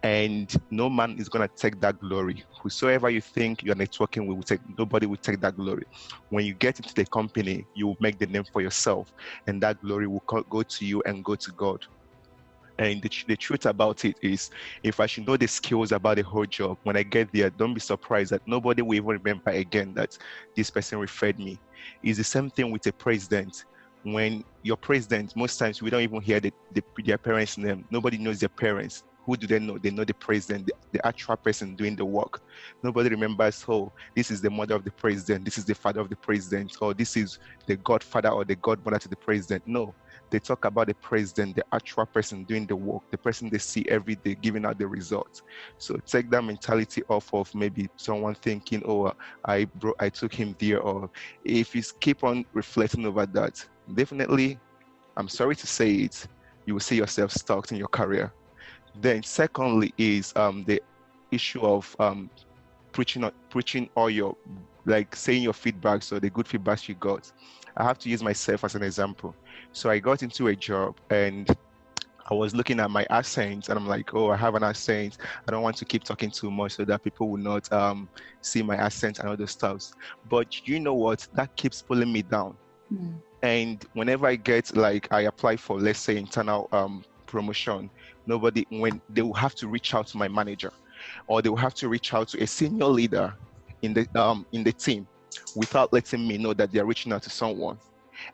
And no man is going to take that glory. Whosoever you think you're networking with, nobody will take that glory. When you get into the company, you will make the name for yourself, and that glory will go to you and go to God. And the truth about it is, if I should know the skills about the whole job, when I get there, don't be surprised that nobody will even remember again that this person referred me. It's the same thing with a president. When your president, most times we don't even hear their parents' name. Nobody knows their parents. Who do they know? They know the president, the actual person doing the work. Nobody remembers, oh, this is the mother of the president, this is the father of the president, or this is the godfather or the godmother to the president. No. They talk about the president, the actual person doing the work, the person they see every day giving out the results. So take that mentality off of maybe someone thinking, oh, I took him there. Or if you keep on reflecting over that, definitely, I'm sorry to say it, you will see yourself stuck in your career. Then secondly is the issue of preaching all your, like saying your feedbacks or the good feedbacks you got. I have to use myself as an example. So I got into a job and I was looking at my accent and I'm like, oh, I have an accent. I don't want to keep talking too much so that people will not see my accent and other stuff. But you know what? That keeps pulling me down. And whenever I get, like, I apply for, let's say, internal promotion, when they will have to reach out to my manager, or they will have to reach out to a senior leader in the team without letting me know that they're reaching out to someone.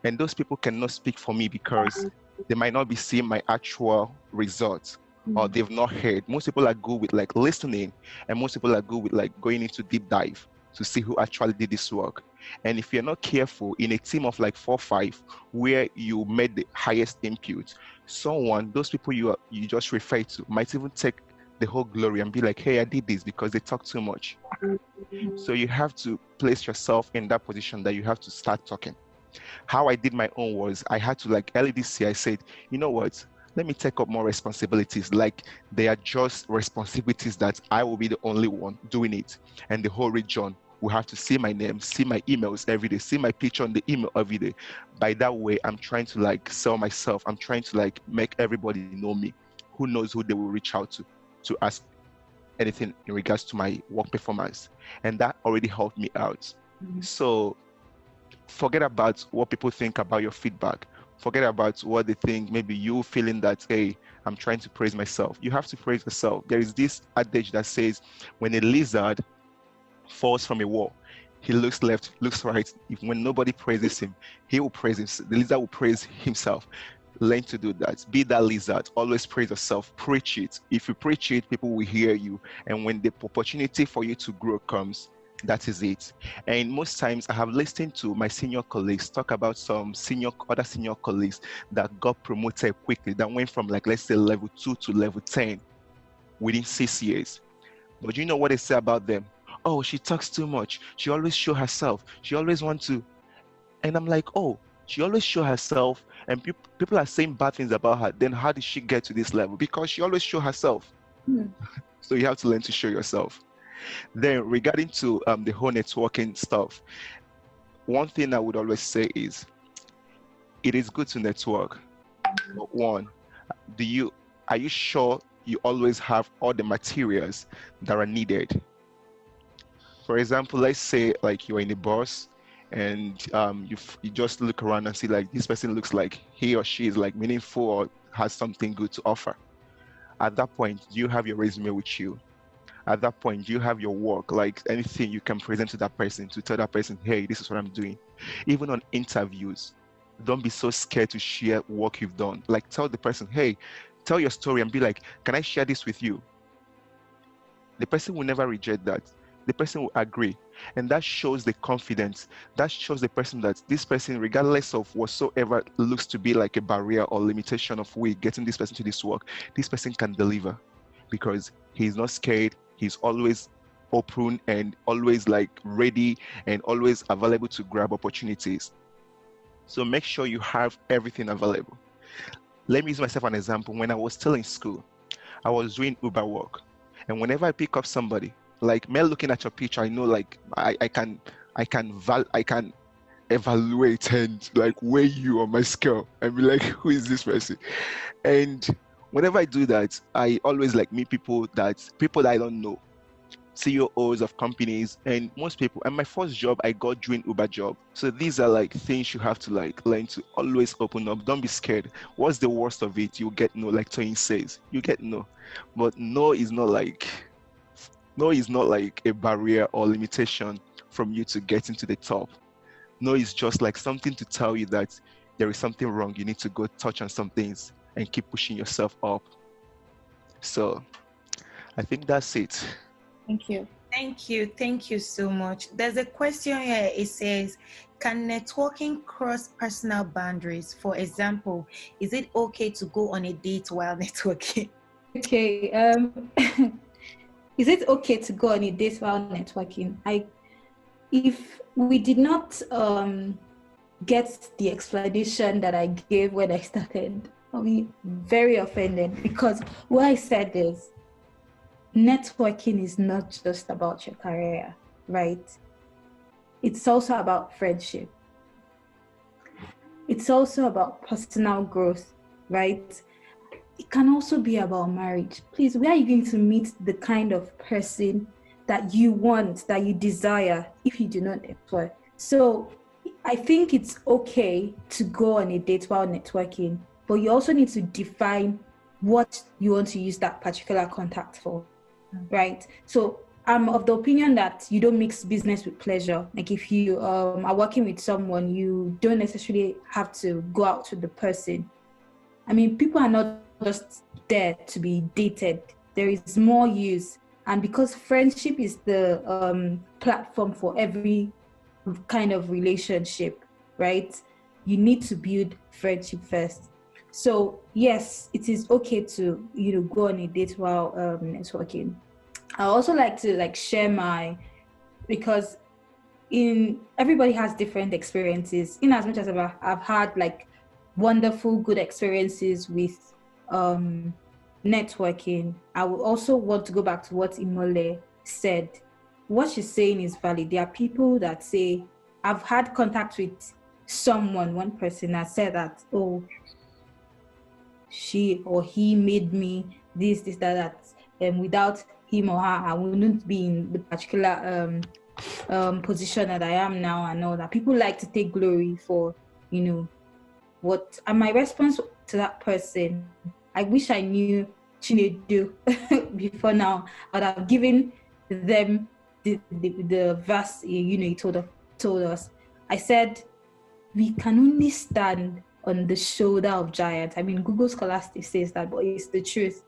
And those people cannot speak for me because they might not be seeing my actual results, or they've not heard. Most people are good with like listening, and most people are good with like going into deep dive to see who actually did this work. And if you're not careful in a team of like 4 or 5 where you made the highest input, those people you just refer to might even take the whole glory and be like, hey, I did this because they talk too much. So you have to place yourself in that position that you have to start talking. How I did my own was I had to, like, early this year, I said, you know what, let me take up more responsibilities. Like, they are just responsibilities that I will be the only one doing it, and the whole region will have to see my name, see my emails every day, see my picture on the email every day. By that way, I'm trying to like sell myself. I'm trying to like make everybody know me. Who knows who they will reach out to ask anything in regards to my work performance. And that already helped me out. So forget about what people think about your feedback. Forget about what they think, maybe you feeling that, hey, I'm trying to praise myself. You have to praise yourself. There is this adage that says, when a lizard falls from a wall, he looks left, looks right. When nobody praises him, he will praise himself. The lizard will praise himself. Learn to do that. Be that lizard. Always praise yourself. Preach it. If you preach it, people will hear you. And when the opportunity for you to grow comes, that is it. And most times I have listened to my senior colleagues talk about some other senior colleagues that got promoted quickly, that went from, like, let's say level 2 to level 10 within 6 years. But you know what they say about them? Oh, she talks too much. She always show herself. She always wants to. And I'm like, oh, she always show herself, and people are saying bad things about her. Then how did she get to this level? Because she always show herself. So you have to learn to show yourself. Then regarding to the whole networking stuff, one thing I would always say is, it is good to network. But one, are you sure you always have all the materials that are needed? For example, let's say like you're in a bus and you just look around and see like this person looks like he or she is like meaningful or has something good to offer. At that point, do you have your resume with you? At that point, do you have your work, like anything you can present to that person, to tell that person, hey, this is what I'm doing? Even on interviews, don't be so scared to share work you've done. Like, tell the person, hey, tell your story and be like, can I share this with you? The person will never reject that. The person will agree. And that shows the confidence. That shows the person that this person, regardless of whatsoever looks to be like a barrier or limitation of way getting this person to this work, this person can deliver because he's not scared. He's always open and always like ready and always available to grab opportunities. So make sure you have everything available. Let me use myself an example. When I was still in school, I was doing Uber work. And whenever I pick up somebody, like me looking at your picture, I know like I can evaluate and like weigh you on my scale and be like, who is this person? And whenever I do that, I always like meet people that I don't know, CEOs of companies, and most people. And my first job I got during Uber job. So these are like things you have to like learn to always open up. Don't be scared. What's the worst of it? You get no, like Toyin says, you get no. But no is not like a barrier or limitation from you to getting to the top. No is just like something to tell you that there is something wrong. You need to go touch on some things and keep pushing yourself up. So I think that's it. Thank you. Thank you so much. There's a question here. It says, can networking cross personal boundaries? For example, is it okay to go on a date while networking? Okay. Is it okay to go on a date while networking? If we did not get the explanation that I gave when I started, I'll be very offended, because what I said is, networking is not just about your career, right? It's also about friendship. It's also about personal growth, right? It can also be about marriage. Please, where are you going to meet the kind of person that you want, that you desire, if you do not network? So I think it's okay to go on a date while networking, but you also need to define what you want to use that particular contact for, right? So I'm of the opinion that you don't mix business with pleasure. Like if you are working with someone, you don't necessarily have to go out with the person. I mean, people are not just there to be dated. There is more use. And because friendship is the platform for every kind of relationship, right? You need to build friendship first. So yes, it is okay to go on a date while networking. I also like to share because in everybody has different experiences. In as much as I've had wonderful good experiences with networking, I would also want to go back to what Imole said. What she's saying is valid. There are people that say, I've had contact with one person that said that, oh, she or he made me this, that, and without him or her, I wouldn't be in the particular position that I am now, and all that. People like to take glory for, what. And my response to that person, I wish I knew Chinedu before now. I'd have given them the verse, he told us. I said, we can only stand on the shoulder of giants. I mean, Google Scholastic says that, but it's the truth.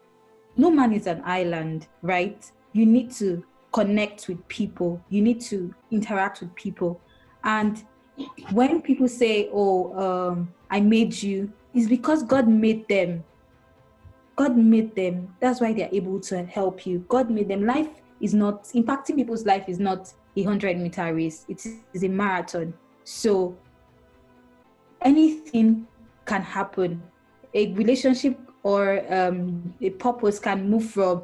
No man is an island, right? You need to connect with people. You need to interact with people. And when people say, oh, I made you, it's because God made them. God made them. That's why they're able to help you. God made them. Life is not, impacting people's life is not a 100-meter race. It is a marathon. So anything can happen. A relationship or a purpose can move from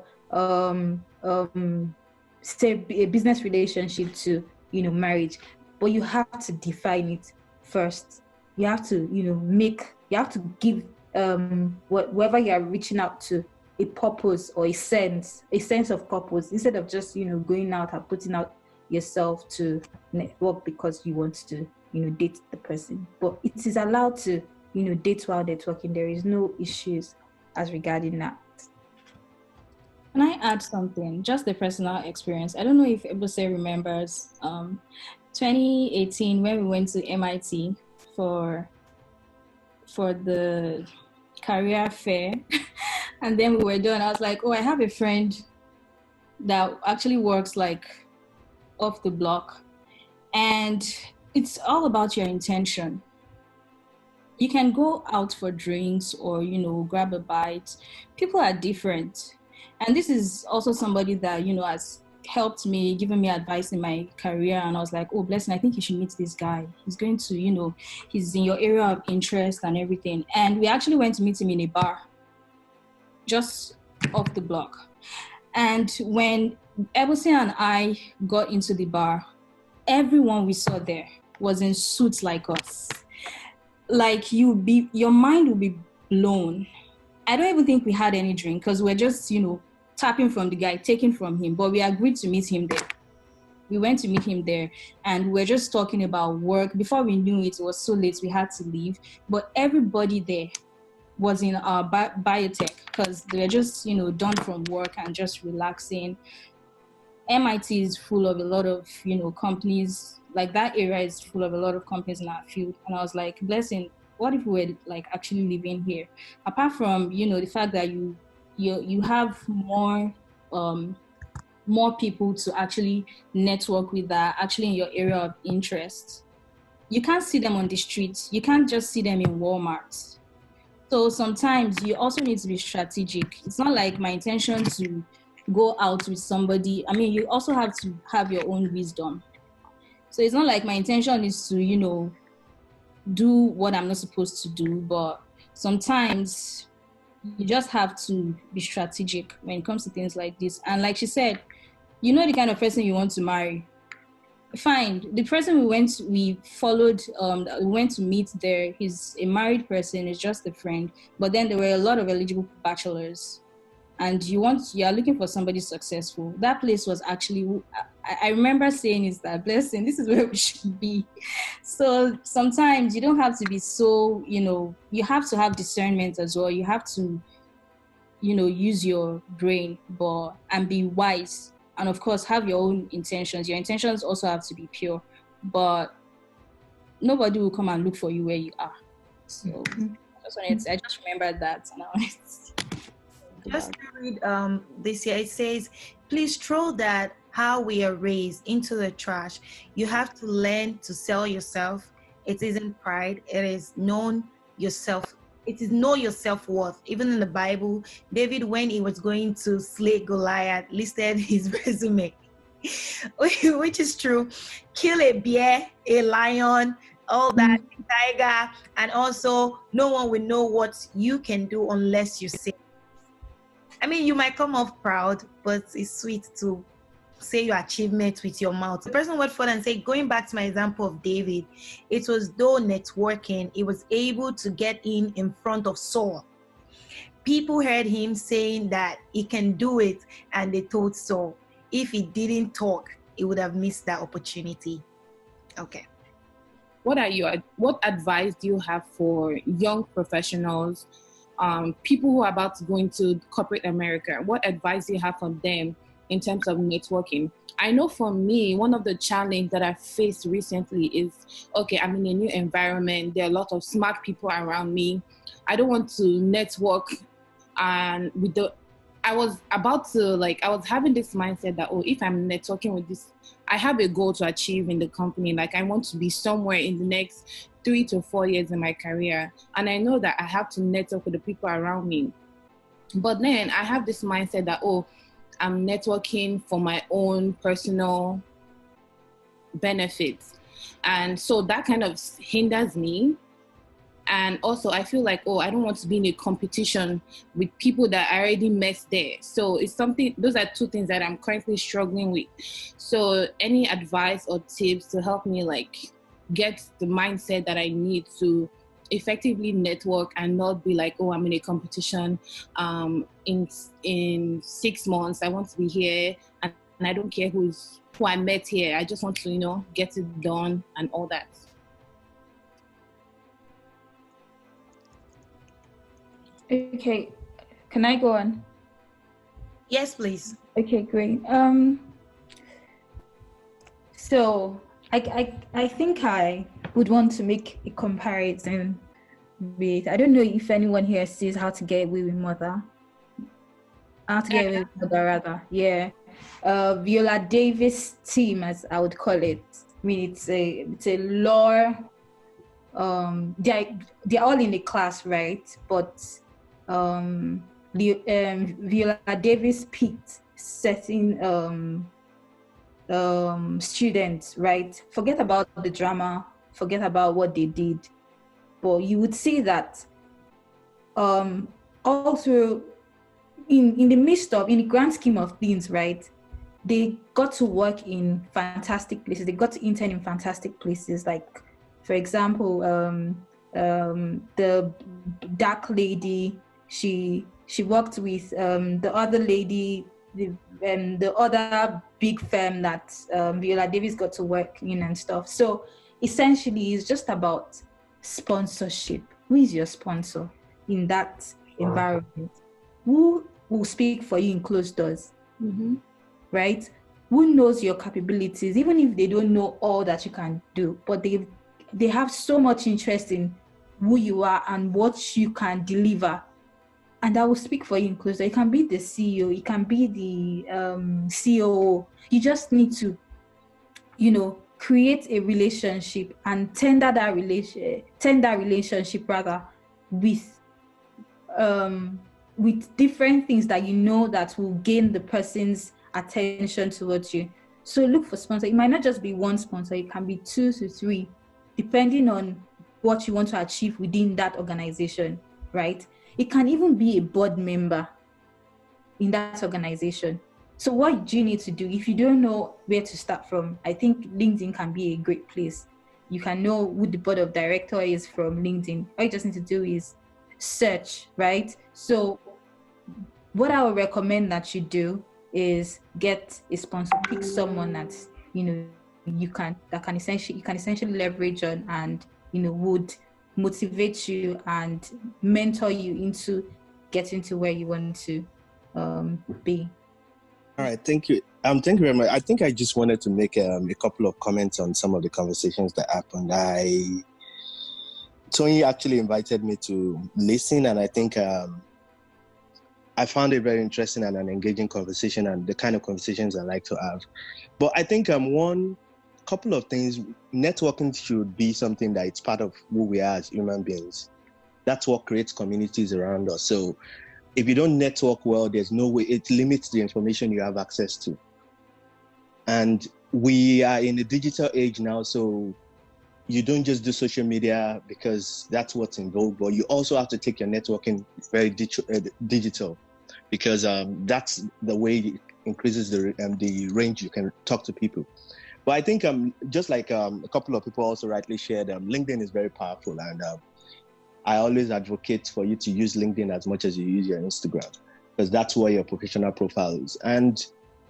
say a business relationship to marriage, but you have to define it first. You have to you have to give whoever you are reaching out to a purpose or a sense of purpose, instead of just going out and putting out yourself to network because you want to date the person. But it is allowed to date while networking. There is no issues as regarding that. Can I add something? Just a personal experience. I don't know if Ebose remembers 2018 when we went to MIT for the career fair. And then we were done. I was like, oh, I have a friend that actually works off the block. And it's all about your intention. You can go out for drinks or, grab a bite. People are different. And this is also somebody that, has helped me, given me advice in my career. And I was like, oh, Blessing, I think you should meet this guy. He's going to, he's in your area of interest and everything. And we actually went to meet him in a bar, just off the block. And when Ebose and I got into the bar, everyone we saw there was in suits like us. Your mind will be blown. I don't even think we had any drink because we're just, tapping from the guy, taking from him. But we agreed to meet him there. We went to meet him there and we're just talking about work. Before we knew it was so late, we had to leave. But everybody there was in our biotech because they were just, done from work and just relaxing. MIT is full of a lot of, companies. That area is full of a lot of companies in our field. And I was like, Blessing, what if we were actually living here? Apart from, the fact that you have more people to actually network with that are actually in your area of interest. You can't see them on the streets. You can't just see them in Walmart. So sometimes you also need to be strategic. It's not like my intention to go out with somebody. I mean, you also have to have your own wisdom. So it's not like my intention is to, do what I'm not supposed to do. But sometimes You just have to be strategic when it comes to things like this. And like she said, you know the kind of person you want to marry. Fine. The person we followed, we went to meet there, he's a married person, he's just a friend. But then there were a lot of eligible bachelors. And you are looking for somebody successful. That place was actually, I remember saying is that, blessing, this is where we should be. So sometimes you don't have to be so, you have to have discernment as well. You have to, use your brain, and be wise. And of course, have your own intentions. Your intentions also have to be pure. But nobody will come and look for you where you are. So I just remembered that now. Just to read this here, it says, please throw that how we are raised into the trash. You have to learn to sell yourself. It isn't pride. It is known yourself. It is know your self-worth. Even in the Bible, David, when he was going to slay Goliath, listed his resume, which is true. Kill a bear, a lion, all that, tiger, and also no one will know what you can do unless you say. I mean, you might come off proud, but it's sweet to say your achievements with your mouth. The person went further and said, going back to my example of David, it was though networking, he was able to get in front of Saul. People heard him saying that he can do it, and they told Saul, if he didn't talk, he would have missed that opportunity. Okay. What advice do you have for young professionals, people who are about to go into corporate America? What advice do you have for them in terms of networking? I know for me, one of the challenges that I faced recently is, okay, I'm in a new environment. There are a lot of smart people around me. I don't want to network. And I was having this mindset that, if I'm networking with this, I have a goal to achieve in the company. Like, I want to be somewhere in the next 3 to 4 years in my career. And I know that I have to network with the people around me. But then I have this mindset that, I'm networking for my own personal benefits. And so that kind of hinders me. And also I feel like, I don't want to be in a competition with people that I already met there. So those are two things that I'm currently struggling with. So any advice or tips to help me get the mindset that I need to effectively network and not be like, I'm in a competition. In 6 months, I want to be here, and I don't care who I met here. I just want to, get it done and all that. Okay, can I go on? Yes, please. Okay, great. So I think I would want to make a comparison with, I don't know if anyone here sees How to Get Away with Murder. How to Get Away with Murder, rather. Yeah. Viola Davis team, as I would call it. I mean, it's a law. They're all in the class, right? But Viola Davis picked certain students, right? Forget about the drama, forget about what they did, but you would see that also in the grand scheme of things, right? They got to work in fantastic places. They got to intern in fantastic places. Like, for example, the dark lady, she worked with the other lady, the other big firm that Viola Davis got to work in and stuff. So essentially, it's just about sponsorship. Who is your sponsor in that environment? Who will speak for you in closed doors? Mm-hmm. Right? Who knows your capabilities, even if they don't know all that you can do, but they have so much interest in who you are and what you can deliver. And I will speak for you in closed doors. It can be the CEO, it can be the COO. You just need to, create a relationship and tender that relationship rather with different things that that will gain the person's attention towards you. So look for sponsor. It might not just be one sponsor, it can be 2 to 3, depending on what you want to achieve within that organization, right? It can even be a board member in that organization. So what do you need to do? If you don't know where to start from, I think LinkedIn can be a great place. You can know who the board of director is from LinkedIn. All you just need to do is search, right? So what I would recommend that you do is get a sponsor, pick someone that's, you can essentially leverage on, and would motivate you and mentor you into getting to where you want to be. All right, thank you. Thank you very much. I think I just wanted to make a couple of comments on some of the conversations that happened. Tony actually invited me to listen, and I think I found it very interesting and an engaging conversation, and the kind of conversations I like to have. But I think one couple of things, networking should be something that it's part of who we are as human beings. That's what creates communities around us. So if you don't network well, there's no way, it limits the information you have access to. And we are in a digital age now, so you don't just do social media because that's what's in vogue, but you also have to take your networking very digital, because that's the way it increases the range you can talk to people. But I think just like a couple of people also rightly shared, LinkedIn is very powerful, and I always advocate for you to use LinkedIn as much as you use your Instagram, because that's where your professional profile is. And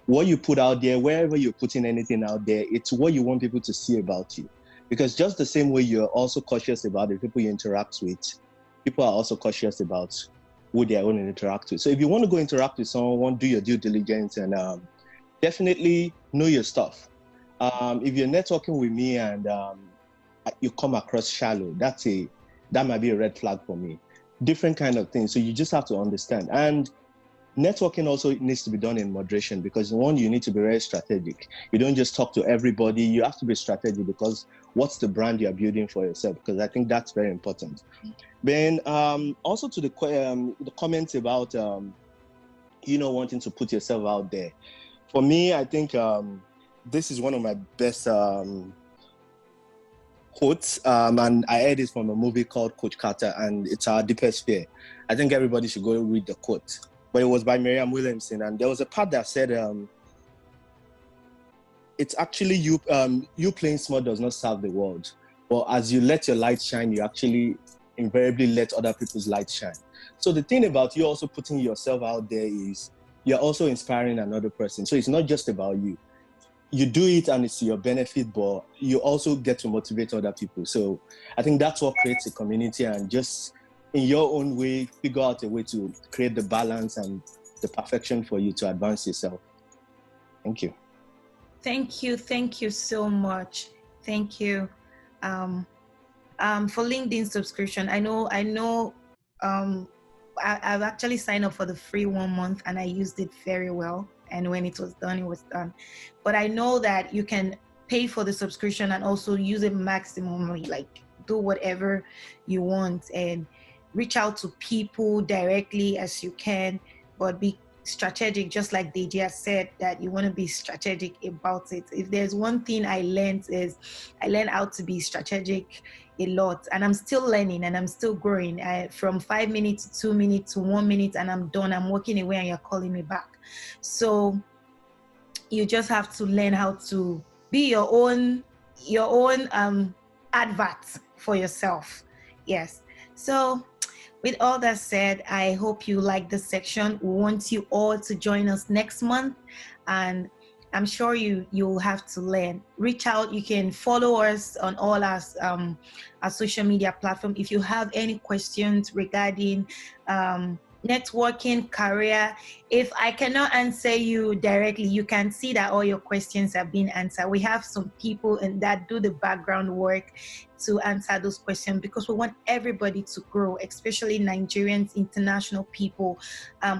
what you put out there, wherever you're putting anything out there, it's what you want people to see about you. Because just the same way you're also cautious about the people you interact with, people are also cautious about who they are going to interact with. So if you want to go interact with someone, do your due diligence and definitely know your stuff. If you're networking with me and you come across shallow, that might be a red flag for me. Different kind of things. So you just have to understand. And networking also needs to be done in moderation, because one, you need to be very strategic. You don't just talk to everybody. You have to be strategic, because what's the brand you're building for yourself? Because I think that's very important. Then also to the comments about, wanting to put yourself out there. For me, I think this is one of my best quotes, and I heard it from a movie called Coach Carter, and it's Our Deepest Fear. I think everybody should go read the quote. But it was by Marianne Williamson, and there was a part that said, it's actually you playing small does not serve the world. But as you let your light shine, you actually invariably let other people's light shine. So the thing about you also putting yourself out there is you're also inspiring another person. So it's not just about you. You do it and it's to your benefit, but you also get to motivate other people. So I think that's what creates a community, and just in your own way, figure out a way to create the balance and the perfection for you to advance yourself. Thank you. Thank you so much. Thank you. For LinkedIn subscription, I've actually signed up for the free 1 month, and I used it very well. And when it was done, it was done. But I know that you can pay for the subscription and also use it maximally, like do whatever you want and reach out to people directly as you can, but be strategic, just like Deji said, that you want to be strategic about it. If there's one thing I learned how to be strategic a lot, and I'm still learning and I'm still growing. From 5 minutes to 2 minutes to 1 minute, and I'm done. I'm walking away and you're calling me back. So you just have to learn how to be your own advert for yourself. Yes. So with all that said, I hope you like this section. We want you all to join us next month, and I'm sure you'll have to learn. Reach out. You can follow us on all our social media platform. If you have any questions regarding networking, career, if I cannot answer you directly, you can see that all your questions have been answered. We have some people that do the background work to answer those questions, because we want everybody to grow, especially Nigerians, international people.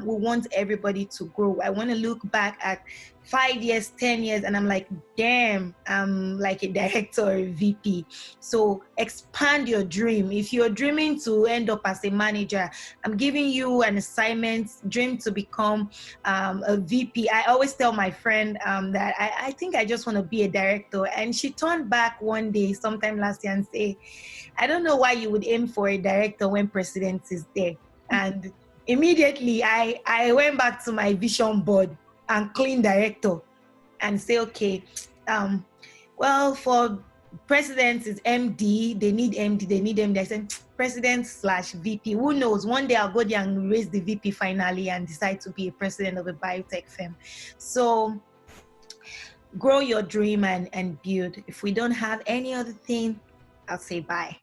We want everybody to grow. I want to look back at 5 years, 10 years, and I'm like, damn, I'm like a director or a VP. So expand your dream. If you're dreaming to end up as a manager, I'm giving you an assignment, dream to become a VP. I always tell my friend that I think I just want to be a director. And she turned back one day, sometime last year, and say, I don't know why you would aim for a director when president is there. And immediately I went back to my vision board and clean director and say, okay, well, for president is MD, they need MD. I said, president/VP. Who knows? One day I'll go there and raise the VP finally and decide to be a president of a biotech firm. So grow your dream and build. If we don't have any other thing, I'll say bye.